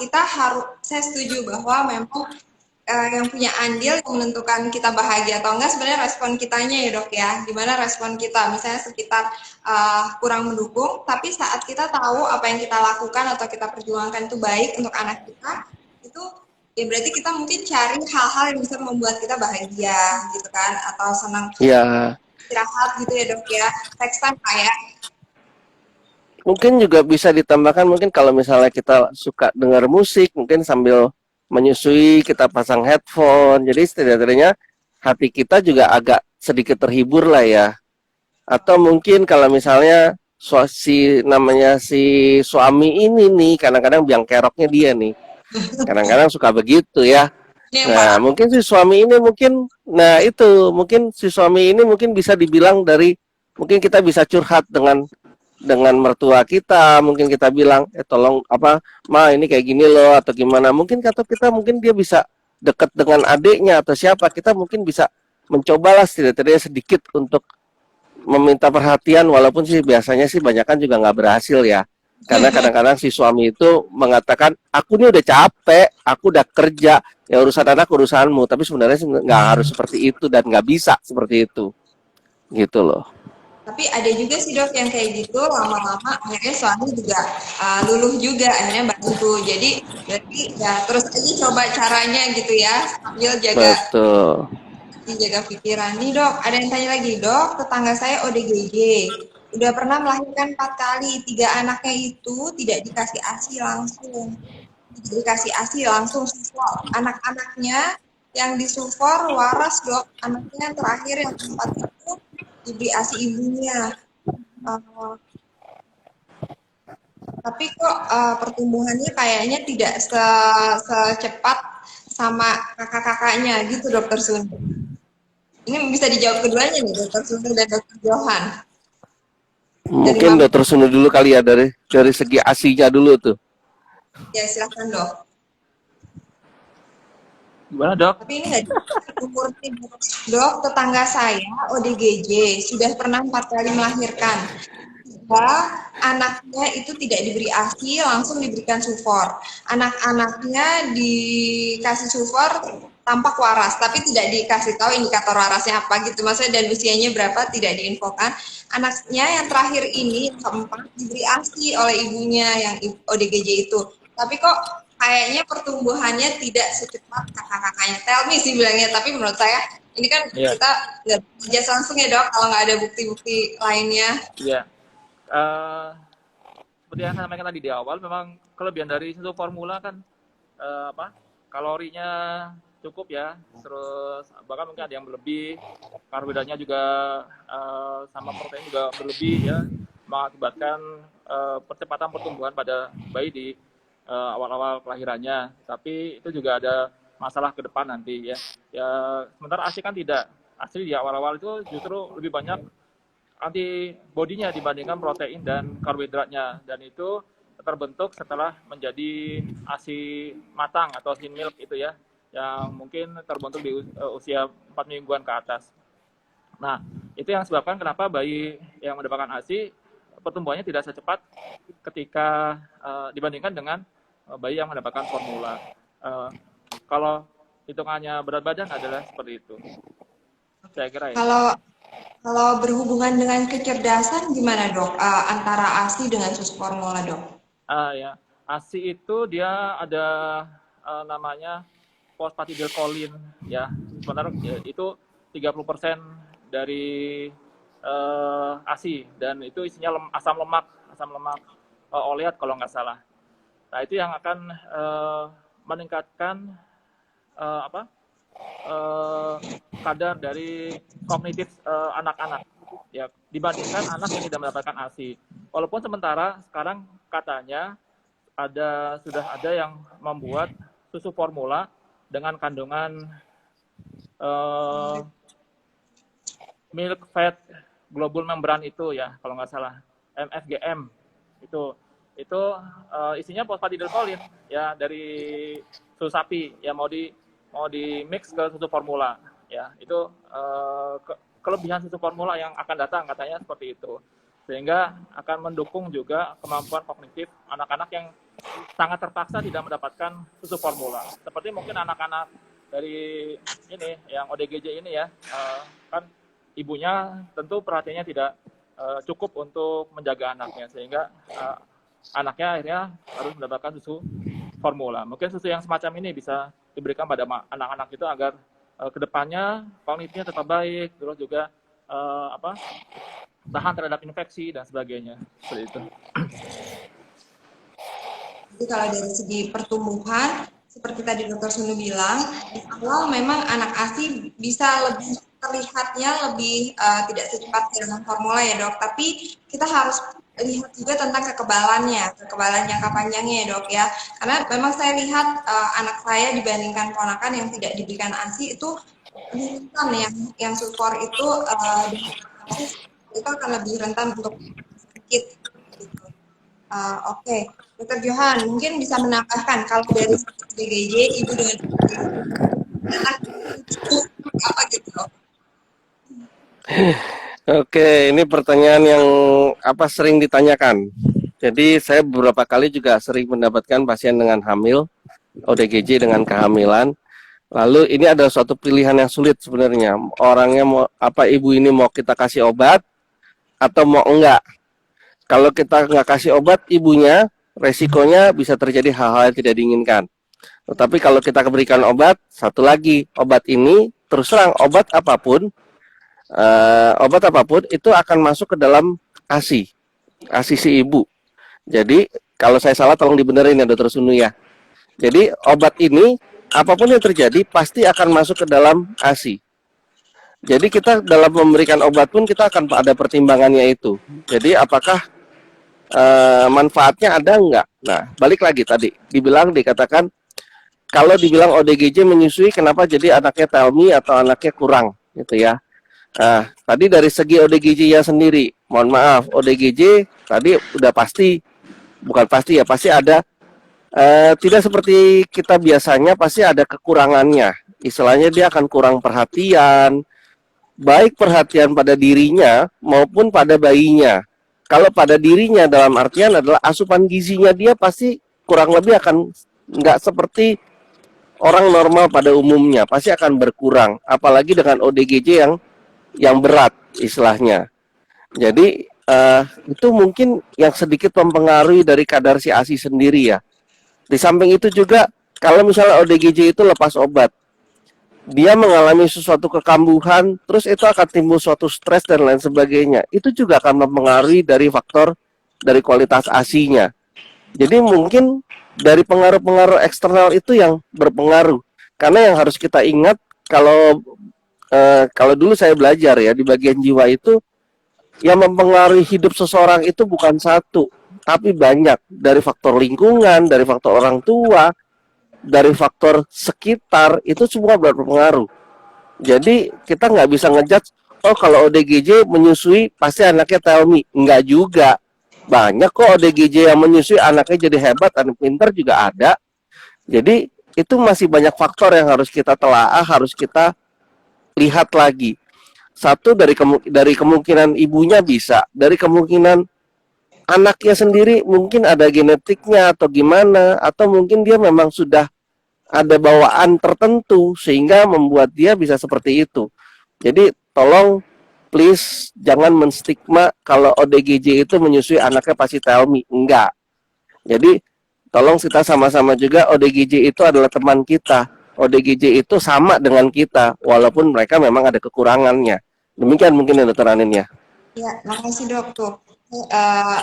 kita harus, saya setuju bahwa memang yang punya andil yang menentukan kita bahagia atau enggak sebenarnya respon kitanya ya dok ya. Gimana respon kita, misalnya sekitar kurang mendukung, tapi saat kita tahu apa yang kita lakukan atau kita perjuangkan itu baik untuk anak kita, itu ya berarti kita mungkin cari hal-hal yang bisa membuat kita bahagia gitu kan, atau senang. Iya. Istirahat gitu ya dok ya, text time kayak. Mungkin juga bisa ditambahkan mungkin kalau misalnya kita suka dengar musik, mungkin sambil menyusui kita pasang headphone. Jadi setidaknya hati kita juga agak sedikit terhibur lah ya. Atau mungkin kalau misalnya si suami ini nih kadang-kadang biang keroknya dia nih. Kadang-kadang suka begitu ya. Ini yang Nah, parah. mungkin si suami ini mungkin si suami ini mungkin bisa dibilang mungkin kita bisa curhat dengan mertua kita, mungkin kita bilang, tolong apa, ma ini kayak gini loh atau gimana. Mungkin mungkin dia bisa dekat dengan adiknya atau siapa, kita mungkin bisa mencobalah setidaknya sedikit untuk meminta perhatian, walaupun sih biasanya sih banyak juga nggak berhasil ya. Karena kadang-kadang si suami itu mengatakan, aku ini udah capek, aku udah kerja, ya urusan anak urusanmu. Tapi sebenarnya nggak harus seperti itu dan nggak bisa seperti itu, gitu loh. Tapi ada juga sih dok yang kayak gitu, lama-lama akhirnya suami juga luluh juga, akhirnya bantu. Jadi ya terus aja coba caranya gitu ya, sambil Betul. jaga pikiran. Nih dok, ada yang tanya lagi, dok, tetangga saya ODGJ. Udah pernah melahirkan 4 kali, 3 anaknya itu tidak dikasih ASI langsung. Tidak dikasih ASI langsung sufor. Anak-anaknya yang disufor waras dok, anaknya yang terakhir yang keempat itu diberi ASI ibunya. Tapi kok pertumbuhannya kayaknya tidak secepat sama kakak-kakaknya gitu dokter Sun. Ini bisa dijawab keduanya nih, Dokter Sunu dan Dokter Johan. Dari Mungkin Mama. dokter Sunu dulu kali ya, dari segi asinya dulu tuh. Ya silahkan dok. Gimana dok? Tapi ini nggak umurnya dok, tetangga saya ODGJ sudah pernah 4 kali melahirkan. Anaknya itu tidak diberi ASI, langsung diberikan sufor. Anak-anaknya dikasih sufor tampak waras, tapi tidak dikasih tahu indikator warasnya apa gitu, maksudnya dan usianya berapa tidak diinfokan. Anaknya yang terakhir ini keempat diberi ASI oleh ibunya yang ODGJ itu, tapi kok kayaknya pertumbuhannya tidak secepat kakak-kakaknya. Tell me sih bilangnya, tapi menurut saya ini kan kita nggak bisa langsung ya dok, kalau nggak ada bukti-bukti lainnya. Iya. Seperti yang saya sampaikan tadi di awal, memang kelebihan dari susu formula kan kalorinya cukup ya, terus bahkan mungkin ada yang berlebih, karbohidratnya juga sama protein juga berlebih ya, mengakibatkan percepatan pertumbuhan pada bayi di awal-awal kelahirannya. Tapi itu juga ada masalah ke depan nanti ya. Ya sementara ASI kan tidak, ASI di awal-awal itu justru lebih banyak antibodinya dibandingkan protein dan karbohidratnya, dan itu terbentuk setelah menjadi ASI matang atau thin milk itu ya, yang mungkin terbentuk di usia 4 mingguan ke atas. Nah, itu yang sebabkan kenapa bayi yang mendapatkan ASI pertumbuhannya tidak secepat ketika dibandingkan dengan bayi yang mendapatkan formula. Kalau hitungannya berat badan adalah seperti itu, saya kira ya. Kalau berhubungan dengan kecerdasan gimana dok? Antara ASI dengan susu formula dok? Ya, ASI itu dia ada namanya phosphatidylcholine ya. Sebenarnya itu 30% dari ASI, dan itu isinya asam lemak oleat kalau nggak salah. Nah itu yang akan meningkatkan kadar dari kognitif anak-anak ya dibandingkan anak yang tidak mendapatkan ASI. Walaupun sementara sekarang katanya sudah ada yang membuat susu formula dengan kandungan milk fat globule membran itu ya, kalau nggak salah MFGM itu isinya phosphatidylcholine ya dari susu sapi ya, mau di mix ke susu formula ya, itu kelebihan susu formula yang akan datang katanya seperti itu, sehingga akan mendukung juga kemampuan kognitif anak-anak yang sangat terpaksa tidak mendapatkan susu formula, seperti mungkin anak-anak dari ini yang ODGJ ini ya, kan ibunya tentu perhatiannya tidak cukup untuk menjaga anaknya, sehingga anaknya akhirnya harus mendapatkan susu formula. Mungkin susu yang semacam ini bisa diberikan pada anak-anak itu agar kedepannya kognitifnya tetap baik, terus juga tahan terhadap infeksi dan sebagainya, seperti itu. Jadi kalau dari segi pertumbuhan, seperti tadi Dokter Sunu bilang, di awal memang anak ASI bisa terlihatnya lebih tidak secepat dengan formula ya dok, tapi kita harus lihat juga tentang kekebalan jangka panjangnya ya dok ya. Karena memang saya lihat anak saya dibandingkan ponakan yang tidak diberikan ASI itu lebih rentan yang sukor itu itu akan lebih rentan untuk sakit. Gitu. Oke. Dokter Johan mungkin bisa menambahkan kalau dari DGJ ibu dengan anak itu apa gitu dok? Oke, ini pertanyaan yang sering ditanyakan. Jadi saya beberapa kali juga sering mendapatkan pasien dengan hamil, ODGJ dengan kehamilan. Lalu ini ada suatu pilihan yang sulit sebenarnya. Orangnya mau ibu ini mau kita kasih obat atau mau enggak. Kalau kita nggak kasih obat ibunya, resikonya bisa terjadi hal-hal yang tidak diinginkan. Tetapi kalau kita berikan obat, satu lagi, obat ini terus terang obat apapun itu akan masuk ke dalam ASI si ibu. Jadi kalau saya salah tolong dibenerin ya Dokter Sunu ya. Jadi obat ini apapun yang terjadi pasti akan masuk ke dalam ASI. Jadi kita dalam memberikan obat pun kita akan ada pertimbangannya itu. Jadi apakah manfaatnya ada enggak? Nah, balik lagi tadi dikatakan kalau dibilang ODGJ menyusui kenapa jadi anaknya thelmy atau anaknya kurang gitu ya. Nah, tadi dari segi ODGJ-nya sendiri, mohon maaf, ODGJ tadi udah pasti ada tidak seperti kita biasanya, pasti ada kekurangannya. Istilahnya dia akan kurang perhatian, baik perhatian pada dirinya maupun pada bayinya. Kalau pada dirinya dalam artian adalah asupan gizinya dia pasti kurang lebih akan nggak seperti orang normal pada umumnya, pasti akan berkurang. Apalagi dengan ODGJ yang berat istilahnya. Jadi itu mungkin yang sedikit mempengaruhi dari kadar si ASI sendiri ya. Di samping itu juga kalau misalnya ODGJ itu lepas obat, dia mengalami sesuatu kekambuhan, terus itu akan timbul suatu stres dan lain sebagainya. Itu juga akan mempengaruhi dari faktor dari kualitas ASI-nya. Jadi mungkin dari pengaruh-pengaruh eksternal itu yang berpengaruh. Karena yang harus kita ingat kalau dulu saya belajar ya di bagian jiwa itu yang mempengaruhi hidup seseorang itu bukan satu, tapi banyak, dari faktor lingkungan, dari faktor orang tua, dari faktor sekitar, itu semua berpengaruh. Jadi kita nggak bisa ngejudge, oh kalau ODGJ menyusui pasti anaknya thelmy. Nggak juga. Banyak kok ODGJ yang menyusui anaknya jadi hebat, anak pintar juga ada. Jadi itu masih banyak faktor yang harus kita telaah, harus kita lihat lagi. Satu dari kemungkinan ibunya bisa, dari kemungkinan anaknya sendiri mungkin ada genetiknya atau gimana, atau mungkin dia memang sudah ada bawaan tertentu sehingga membuat dia bisa seperti itu. Jadi tolong please jangan menstigma kalau ODGJ itu menyusui anaknya pasti thelmy, enggak. Jadi tolong kita sama-sama juga ODGJ itu adalah teman kita. ODGJ itu sama dengan kita, walaupun mereka memang ada kekurangannya. Demikian mungkin ya Dokter Anin ya. Ya, makasih dok tuh.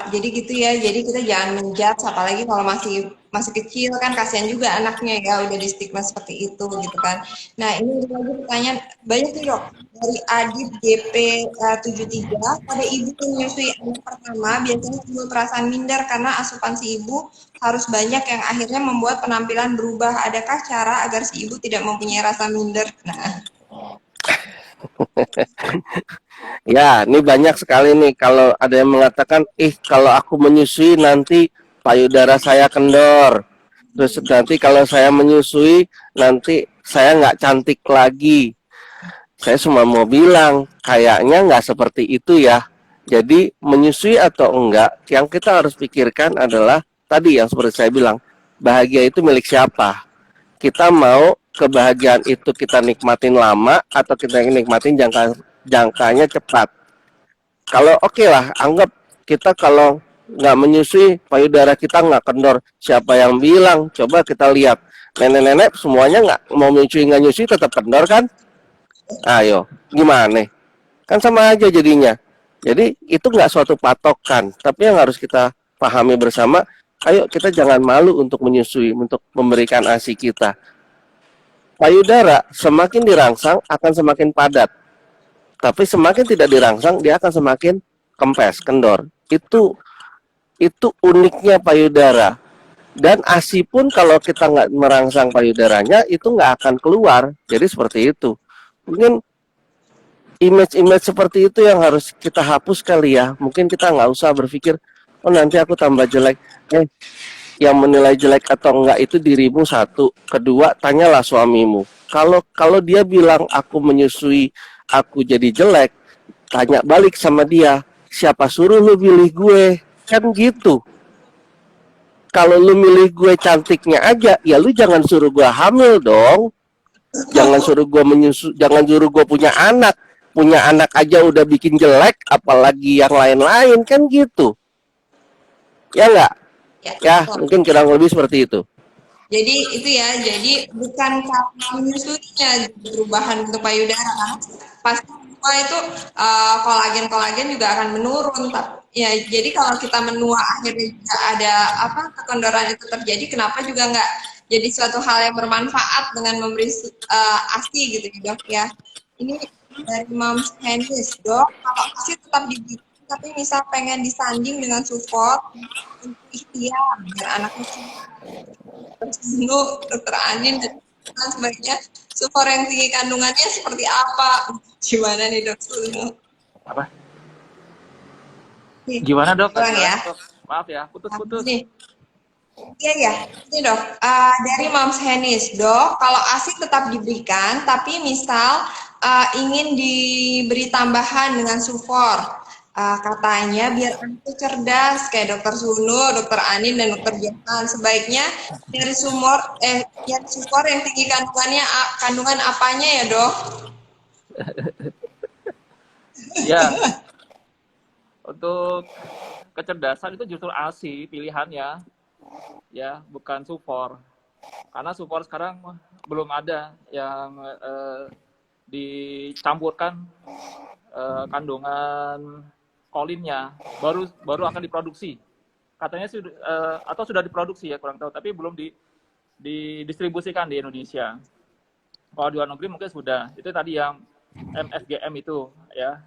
Jadi gitu ya, jadi kita jangan menjudge, apalagi kalau masih kecil kan, kasihan juga anaknya ya udah di stigma seperti itu gitu kan. Nah ini lagi pertanyaan banyak nih dok, dari Adit GP 73, pada ibu yang menyusui anak pertama biasanya timbul perasaan minder karena asupan si ibu harus banyak yang akhirnya membuat penampilan berubah. Adakah cara agar si ibu tidak mempunyai rasa minder? Nah. Ya, ini banyak sekali nih kalau ada yang mengatakan, kalau aku menyusui nanti payudara saya kendor. Terus nanti kalau saya menyusui nanti saya nggak cantik lagi. Saya cuma mau bilang, kayaknya nggak seperti itu ya. Jadi menyusui atau enggak, yang kita harus pikirkan adalah tadi yang seperti saya bilang, bahagia itu milik siapa? Kita mau kebahagiaan itu kita nikmatin lama atau kita nikmatin jangkanya cepat. Kalau oke lah, anggap kita kalau nggak menyusui payudara kita nggak kendor. Siapa yang bilang? Coba kita lihat. Nenek-nenek semuanya nggak mau menyusui nggak nyusui tetap kendor kan? Ayo, gimana? Kan sama aja jadinya. Jadi itu nggak suatu patokan. Tapi yang harus kita pahami bersama, ayo kita jangan malu untuk menyusui, untuk memberikan ASI kita. Payudara semakin dirangsang akan semakin padat. Tapi semakin tidak dirangsang dia akan semakin kempes, kendor. Itu Itu uniknya payudara. Dan ASI pun kalau kita nggak merangsang payudaranya, itu nggak akan keluar. Jadi seperti itu. Mungkin image-image seperti itu yang harus kita hapus kali ya. Mungkin kita nggak usah berpikir, oh nanti aku tambah jelek. Yang menilai jelek atau enggak itu dirimu satu. Kedua, tanyalah suamimu. Kalau dia bilang aku menyusui, aku jadi jelek, tanya balik sama dia, siapa suruh lu pilih gue? Kan gitu. Kalau lu milih gue cantiknya aja, ya lu jangan suruh gue hamil dong. Jangan suruh gue menyusu, jangan suruh gue punya anak. Punya anak aja udah bikin jelek, apalagi yang lain-lain, kan gitu. Ya enggak? Ya, mungkin kurang lebih seperti itu. Jadi itu ya, jadi bukan karena menyusuinya perubahan untuk payudara, karena pasti semua itu kolagen juga akan menurun. Ya, jadi kalau kita menua akhirnya juga ada kekondoran itu terjadi, kenapa juga nggak jadi suatu hal yang bermanfaat dengan memberi ASI gitu ya dok ya. Ini dari Moms Hennis, dok, kalau ASI tetap diberikan tapi misal pengen disanding dengan support untuk ikhtiar biar anaknya Sunu, Dokter Anin, dan sebaiknya support yang tinggi kandungannya seperti apa? Gimana nih dok Sunu? Apa? Gimana dok? Ya. Maaf ya, putus-putus. Iya ya, ini dok. Dari Moms Hennis, dok, kalau ASI tetap diberikan, tapi misal ingin diberi tambahan dengan support. Katanya biar anaknya cerdas kayak dokter Sunu, dokter Anin, dan dokter Johan. Sebaiknya dari support yang tinggi kandungan apanya ya dok? Ya, untuk kecerdasan itu justru ASI pilihannya, ya bukan support. Karena support sekarang belum ada yang dicampurkan kandungan kolinnya, baru akan diproduksi. Katanya atau sudah diproduksi ya, kurang tahu, tapi belum didistribusikan di Indonesia. Kalau di luar negeri mungkin sudah. Itu tadi yang MFGM itu ya,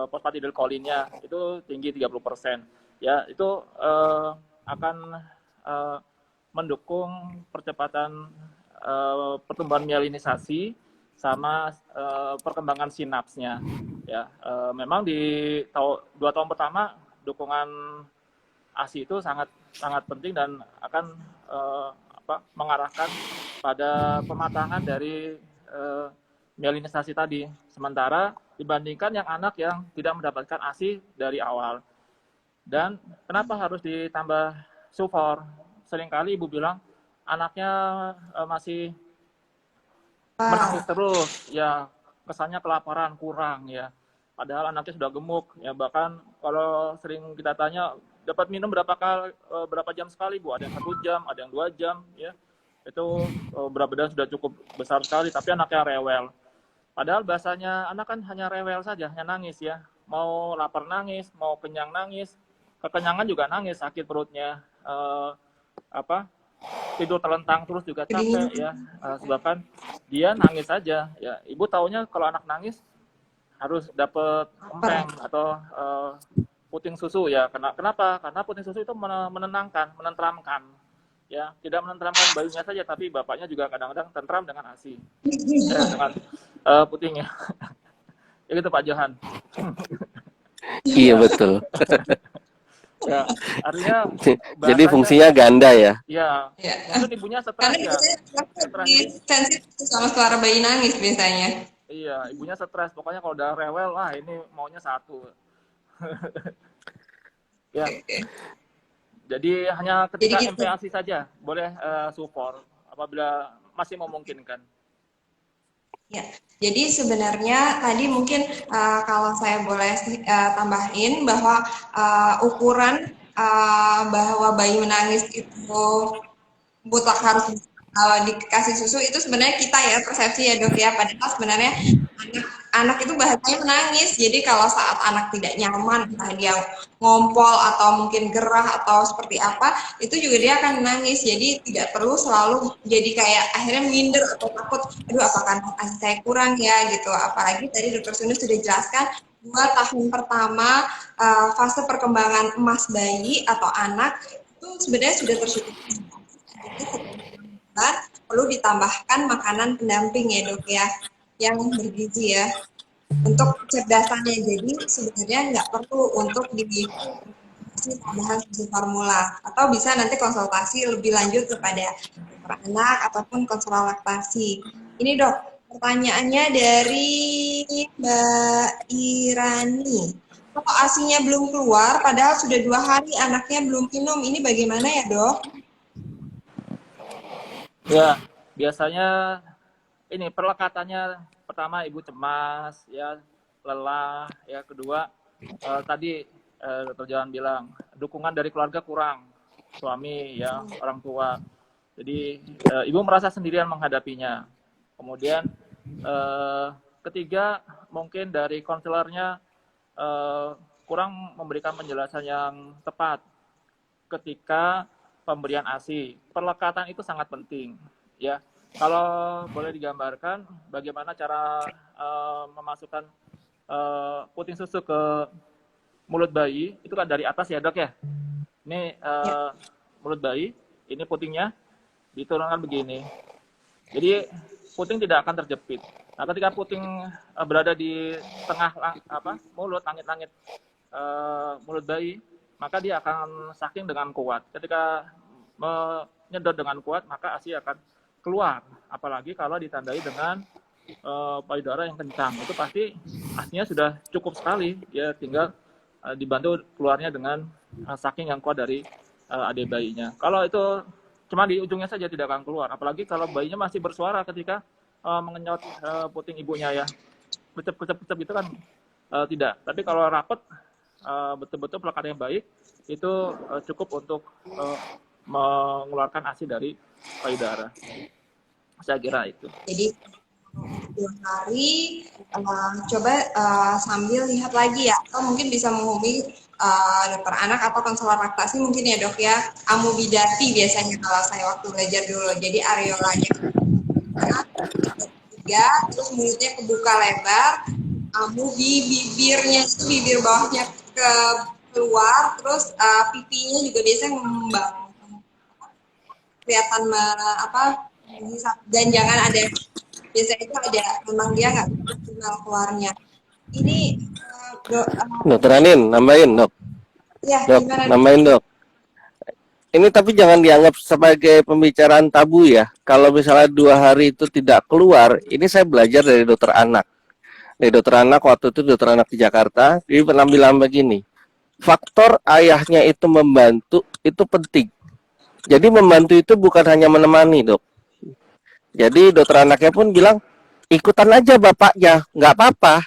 phosphatidylcholinnya itu tinggi 30%. Ya, itu akan mendukung percepatan pertumbuhan mielinisasi sama perkembangan sinapsnya. Ya, memang di 2 tahun pertama dukungan ASI itu sangat penting dan akan mengarahkan pada pematangan dari mielinisasi tadi. Sementara dibandingkan yang anak yang tidak mendapatkan ASI dari awal. Dan kenapa harus ditambah support? Seringkali ibu bilang anaknya masih menangis terus, ya kesannya kelaparan, kurang ya. Padahal anaknya sudah gemuk, ya bahkan kalau sering kita tanya dapat minum berapa jam sekali bu? Ada yang 1 jam, ada yang 2 jam, ya itu berat badan sudah cukup besar sekali, tapi anaknya rewel. Padahal bahasanya anak kan hanya rewel saja, hanya nangis ya. Mau lapar nangis, mau kenyang nangis, kekenyangan juga nangis, sakit perutnya, tidur terlentang terus juga capek ya, sebabkan dia nangis saja ya. Ibu taunya kalau anak nangis harus dapat empeng atau puting susu ya. Kenapa? Karena puting susu itu menenangkan, menenteramkan ya, tidak menenteramkan bayinya saja, tapi bapaknya juga kadang-kadang tentram dengan ASI dengan putingnya. Ya gitu Pak Johan. Iya betul. Ya, artinya jadi fungsinya ganda ya. Iya. Mungkin ibunya stres ya. Sensitif sama suara bayi nangis biasanya. Iya, ibunya stres. Pokoknya kalau udah rewel, wah ini maunya satu. Ya. Jadi hanya ketika MPASI saja boleh support apabila masih memungkinkan. Ya, jadi sebenarnya tadi mungkin kalau saya boleh tambahin bahwa ukuran bahwa bayi menangis itu mutlak harus dikasih susu itu sebenarnya kita ya persepsi ya dok ya, padahal sebenarnya anak anak itu bahasanya menangis. Jadi kalau saat anak tidak nyaman, entah dia ngompol atau mungkin gerah atau seperti apa, itu juga dia akan menangis. Jadi tidak perlu selalu jadi kayak akhirnya minder atau takut, aduh apakah ASI saya kurang ya gitu. Apalagi tadi Dokter Sunu sudah jelaskan 2 tahun pertama fase perkembangan emas bayi atau anak itu sebenarnya sudah tersusun. Jadi perlu ditambahkan makanan pendamping ya dok ya, yang bergizi ya untuk kecerdasannya. Jadi sebenarnya nggak perlu untuk dikasih tambahan susu formula, atau bisa nanti konsultasi lebih lanjut kepada dokter anak ataupun konselor laktasi. Ini dok, pertanyaannya dari Mbak Irani. Kalau asinya belum keluar, padahal sudah 2 hari anaknya belum minum, ini bagaimana ya dok? Ya, biasanya ini perlekatannya pertama ibu cemas, ya lelah, ya kedua tadi Dr. Johan bilang dukungan dari keluarga kurang, suami ya orang tua. Jadi ibu merasa sendirian menghadapinya. Kemudian ketiga mungkin dari konselornya kurang memberikan penjelasan yang tepat ketika pemberian ASI. Perlekatan itu sangat penting, ya. Kalau boleh digambarkan bagaimana cara memasukkan puting susu ke mulut bayi, itu kan dari atas ya dok ya. Ini mulut bayi, ini putingnya diturunkan begini. Jadi puting tidak akan terjepit. Nah, ketika puting berada di tengah mulut, langit-langit mulut bayi, maka dia akan sucking dengan kuat. Ketika menyedot dengan kuat, maka ASI akan keluar. Apalagi kalau ditandai dengan payudara yang kencang, itu pasti ASI-nya sudah cukup sekali. Ya tinggal dibantu keluarnya dengan sucking yang kuat dari adik bayinya. Kalau itu cuma di ujungnya saja tidak akan keluar. Apalagi kalau bayinya masih bersuara ketika mengenyot puting ibunya ya. Kecep-kecep gitu kan tidak. Tapi kalau rapet betul-betul pelekatan yang baik itu cukup untuk mengeluarkan ASI dari payudara. Saya kira itu. Jadi 2 hari coba sambil lihat lagi ya, atau mungkin bisa menghubungi dokter anak atau konselor laktasi mungkin ya dok ya. Amubidati biasanya kalau saya waktu belajar dulu. Jadi areolanya tiga, terus mulutnya kebuka lebar, bibirnya itu bibir bawahnya keluar, terus pipinya juga biasanya mengembang, kelihatan dan jangan ada, biasanya itu ada, memang dia nggak maksimal keluarnya. Ini Dokter Anin, nambahin dok. Ya, Dok, gimana? nambahin dok. Ini tapi jangan dianggap sebagai pembicaraan tabu ya. Kalau misalnya 2 hari itu tidak keluar, ini saya belajar dari dokter anak. Dari dokter anak waktu itu dokter anak di Jakarta, dia pernah bilang begini, faktor ayahnya itu membantu itu penting. Jadi membantu itu bukan hanya menemani dok. Jadi dokter anaknya pun bilang, ikutan aja bapaknya, nggak apa-apa.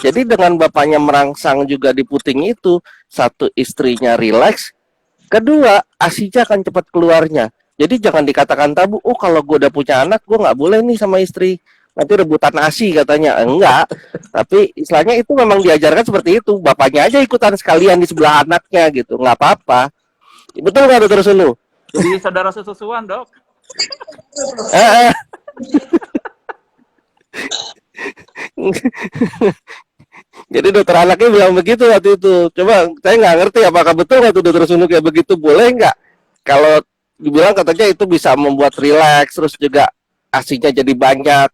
Jadi dengan bapaknya merangsang juga di puting itu, satu istrinya rileks, kedua ASI-nya akan cepat keluarnya. Jadi jangan dikatakan tabu, oh kalau gue udah punya anak, gue nggak boleh nih sama istri. Nanti rebutan ASI katanya. Enggak, tapi istilahnya itu memang diajarkan seperti itu. Bapaknya aja ikutan sekalian di sebelah anaknya gitu, nggak apa-apa. Betul nggak dokter Sunu? Jadi saudara sesusuan dok. Jadi dokter anaknya bilang begitu waktu itu. Coba saya nggak ngerti apakah betul nggak tuh dokter Sunu kayak begitu, boleh nggak? Kalau dibilang katanya itu bisa membuat rileks, terus juga ASI-nya jadi banyak.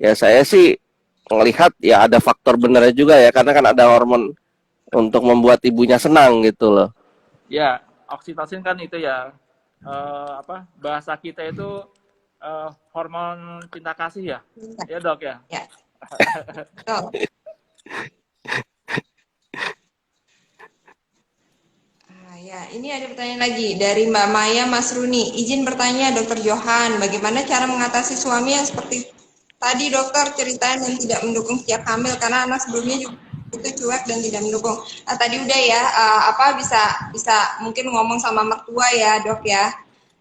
Ya saya sih melihat ya ada faktor benernya juga ya, karena kan ada hormon untuk membuat ibunya senang gitu loh. Ya, oksitosin kan itu ya bahasa kita itu hormon cinta kasih ya, ya dok ya. Ya. Ya, ini ada pertanyaan lagi dari Mbak Maya Masruni. Izin bertanya Dokter Johan, bagaimana cara mengatasi suami yang seperti tadi dokter ceritain dan tidak mendukung sejak hamil, karena anak sebelumnya juga itu cuek dan tidak mendukung. Nah, tadi udah ya, bisa mungkin ngomong sama mertua ya dok ya.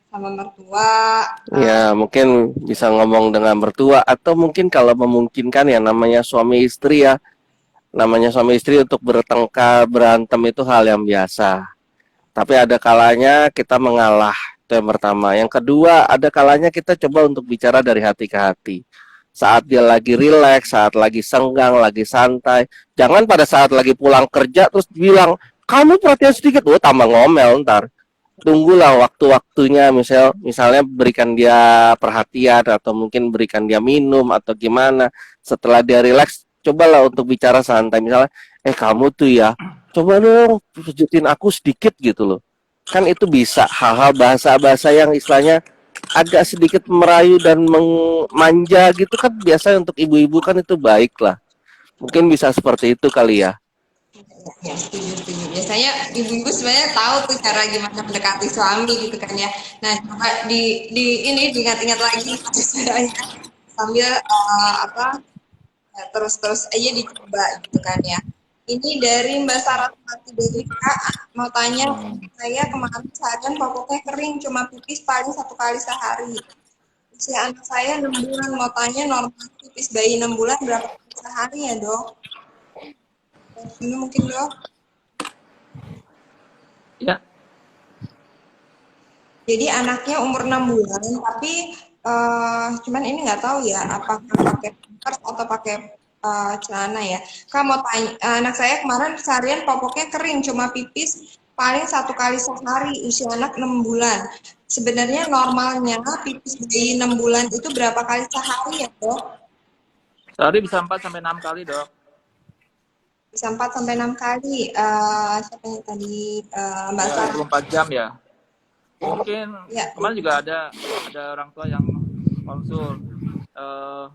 sama mertua. Ya, mungkin bisa ngomong dengan mertua atau mungkin kalau memungkinkan ya namanya suami istri ya. Namanya suami istri untuk bertengkar, berantem itu hal yang biasa. Tapi ada kalanya kita mengalah, itu yang pertama. Yang kedua, ada kalanya kita coba untuk bicara dari hati ke hati. Saat dia lagi rileks, saat lagi senggang, lagi santai. Jangan pada saat lagi pulang kerja terus bilang, kamu perhatian sedikit, oh tambah ngomel ntar. Tunggulah waktu-waktunya, misalnya berikan dia perhatian atau mungkin berikan dia minum atau gimana. Setelah dia rileks, cobalah untuk bicara santai. Misalnya, kamu tuh ya, coba dong pijitin aku sedikit gitu loh. Kan itu bisa hal-hal bahasa-bahasa yang istilahnya agak sedikit merayu dan manja gitu kan, biasanya untuk ibu-ibu kan itu baik lah. Mungkin bisa seperti itu kali ya. Ya, setuju, setuju. Biasanya ibu-ibu sebenarnya tahu tuh cara gimana mendekati suami gitu kan ya. Nah, coba ini diingat-ingat lagi istilahnya sambil apa ya, terus-terus aja dicoba gitu kan ya. Ini dari Mbak Saraswati dari Kak, mau tanya, saya kemarin seharian popoknya kering, cuma pipis paling 1 kali sehari. Usia anak saya 6 bulan, mau tanya normal pipis bayi 6 bulan berapa kali sehari ya dok? Ini mungkin dok. Ya, Jadi anaknya umur 6 bulan, tapi cuman ini nggak tahu ya, apakah pakai pampers atau pakai celana ya. Kak mau tanya, anak saya kemarin seharian popoknya kering, cuma pipis paling 1 kali sehari, usia anak 6 bulan. Sebenarnya normalnya pipis bayi 6 bulan itu berapa kali sehari ya dok? sehari bisa 4 sampai 6 kali, Dok. Bisa 4 sampai 6 kali. Siapa yang tadi Mbak Ya, Sarah? 24 jam ya. Mungkin Ya, kemarin juga ada orang tua yang konsul. Eh,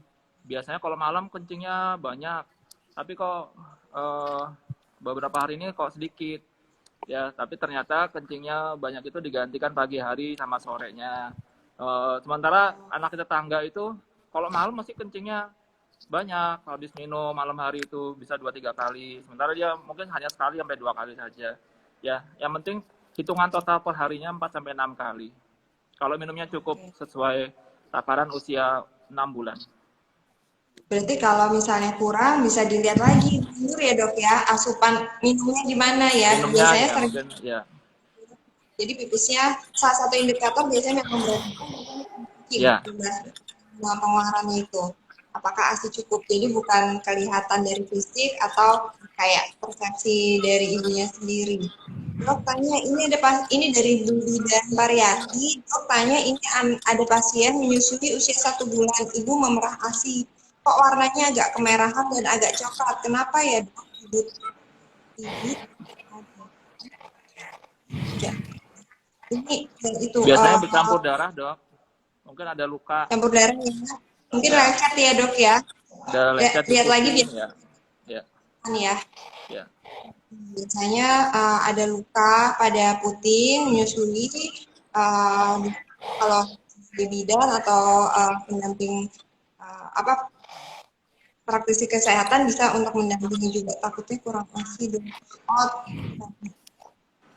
biasanya kalau malam kencingnya banyak, tapi kok beberapa hari ini kok sedikit. Ya, tapi ternyata kencingnya banyak itu digantikan pagi hari sama sorenya. Sementara anak tetangga itu kalau malam masih kencingnya banyak, habis minum malam hari itu bisa 2-3 kali. Sementara dia mungkin hanya sekali sampai 2 kali saja. Ya, yang penting hitungan total per harinya 4 sampai 6 kali. Kalau minumnya cukup sesuai takaran usia 6 bulan. berarti kalau misalnya kurang bisa dilihat lagi dulu ya dok ya, asupan minumnya gimana ya. Minumnya Biasanya ya sering, mungkin ya. jadi pipisnya salah satu indikator biasanya memang berarti Ya, pengeluarannya itu. Apakah ASI cukup? Jadi bukan kelihatan dari fisik atau kayak persepsi dari ibunya sendiri. Dok tanya, ini dari Budi dan Variasi. Dok tanya, ini ada pasien menyusui usia 1 bulan, ibu memerah ASI. Kok warnanya agak kemerahan dan agak coklat? Kenapa ya dok? Ibu, ya. Ini dan itu biasanya bercampur darah, Dok. Mungkin ada luka, campur darah ya. Mungkin ya, lecet ya dok ya. ada lecet di Lihat lagi kuping, ya. Ya, biasanya ya. ya. Biasanya ada luka pada puting, menyusui, kalau di bidan atau pendamping apa praktisi kesehatan bisa untuk mendampingi juga. Takutnya kurang ASI dong. Oh,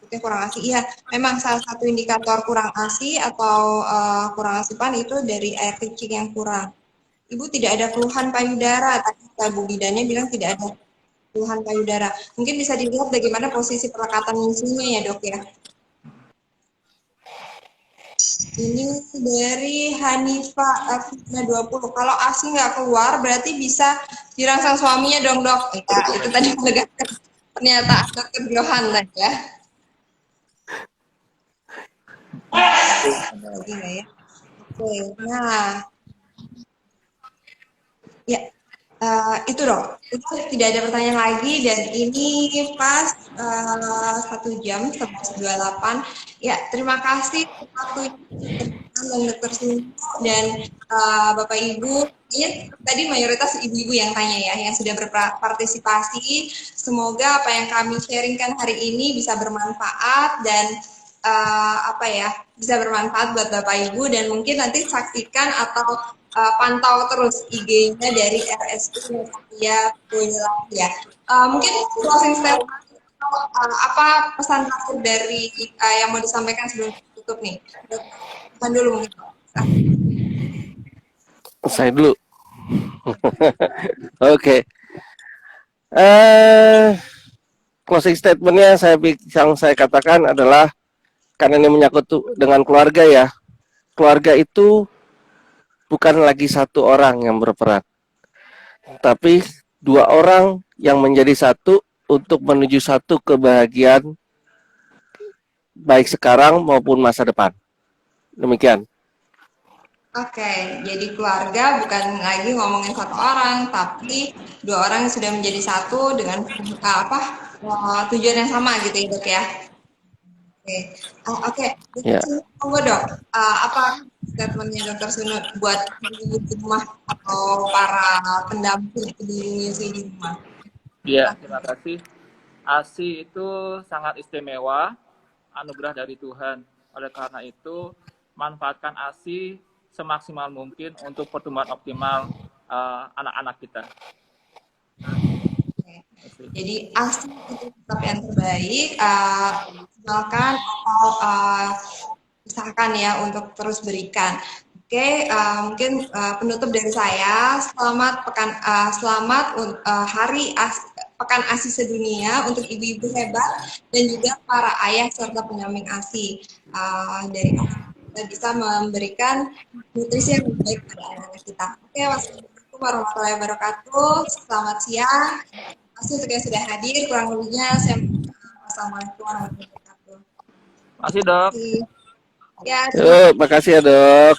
takutnya kurang ASI. Iya, memang salah satu indikator kurang ASI atau kurang asupan itu dari air kencing yang kurang. Ibu tidak ada keluhan payudara, tadi Bu bidannya bilang tidak ada keluhan payudara. Mungkin bisa dilihat bagaimana posisi pelekatan menyusunya ya dok ya. Ini dari Hanifa Fitna 20. Kalau ASI nggak keluar berarti bisa dirangsang suaminya dong dok. Ya, itu tadi menegaskan pernyataan dokter Johan tadi ya. Ada lagi nggak ya? Oke, nah ya itu dong. Itu tidak ada pertanyaan lagi dan ini pas 1 jam 11.28. Ya, terima kasih waktu dan dokter Suno dan Bapak Ibu. Ini tadi mayoritas ibu-ibu yang tanya ya, yang sudah berpartisipasi. Semoga apa yang kami sharingkan hari ini bisa bermanfaat dan bisa bermanfaat buat Bapak Ibu dan mungkin nanti saksikan atau pantau terus IG-nya dari RSU Muhammadiyah Boyolali ya. Mungkin closing statement apa pesan terakhir dari yang mau disampaikan sebelum tutup nih? Kan dulu mungkin. Saya dulu. Oke. Eh, Closing statementnya yang saya katakan adalah karena ini menyangkut dengan keluarga ya. Keluarga itu bukan lagi satu orang yang berperan, tapi dua orang yang menjadi satu untuk menuju satu kebahagiaan baik sekarang maupun masa depan. Demikian. Oke, jadi keluarga bukan lagi ngomongin satu orang, tapi dua orang yang sudah menjadi satu dengan tujuan yang sama gitu ya dok ya. Oke, oke. Ya. Monggo dok, apa statementnya dokter Sunut buat ibu di rumah atau para pendamping di rumah? Iya, terima kasih. ASI itu sangat istimewa, anugerah dari Tuhan. Oleh karena itu, manfaatkan ASI semaksimal mungkin untuk pertumbuhan optimal anak-anak kita. Jadi ASI itu tetap yang terbaik, misalkan atau usahakan ya untuk terus berikan. Oke, mungkin penutup dari saya. Selamat Hari Pekan ASI Sedunia untuk ibu-ibu hebat dan juga para ayah serta pendamping ASI. Dari kita bisa memberikan nutrisi yang baik pada anak-anak kita. Oke, wassalamualaikum warahmatullahi wabarakatuh. Selamat siang. Terima kasih untuk yang sudah hadir. Kurang lebihnya saya wassalamualaikum warahmatullahi wabarakatuh. Terima kasih dok. Ya, Yuk, makasih ya dok.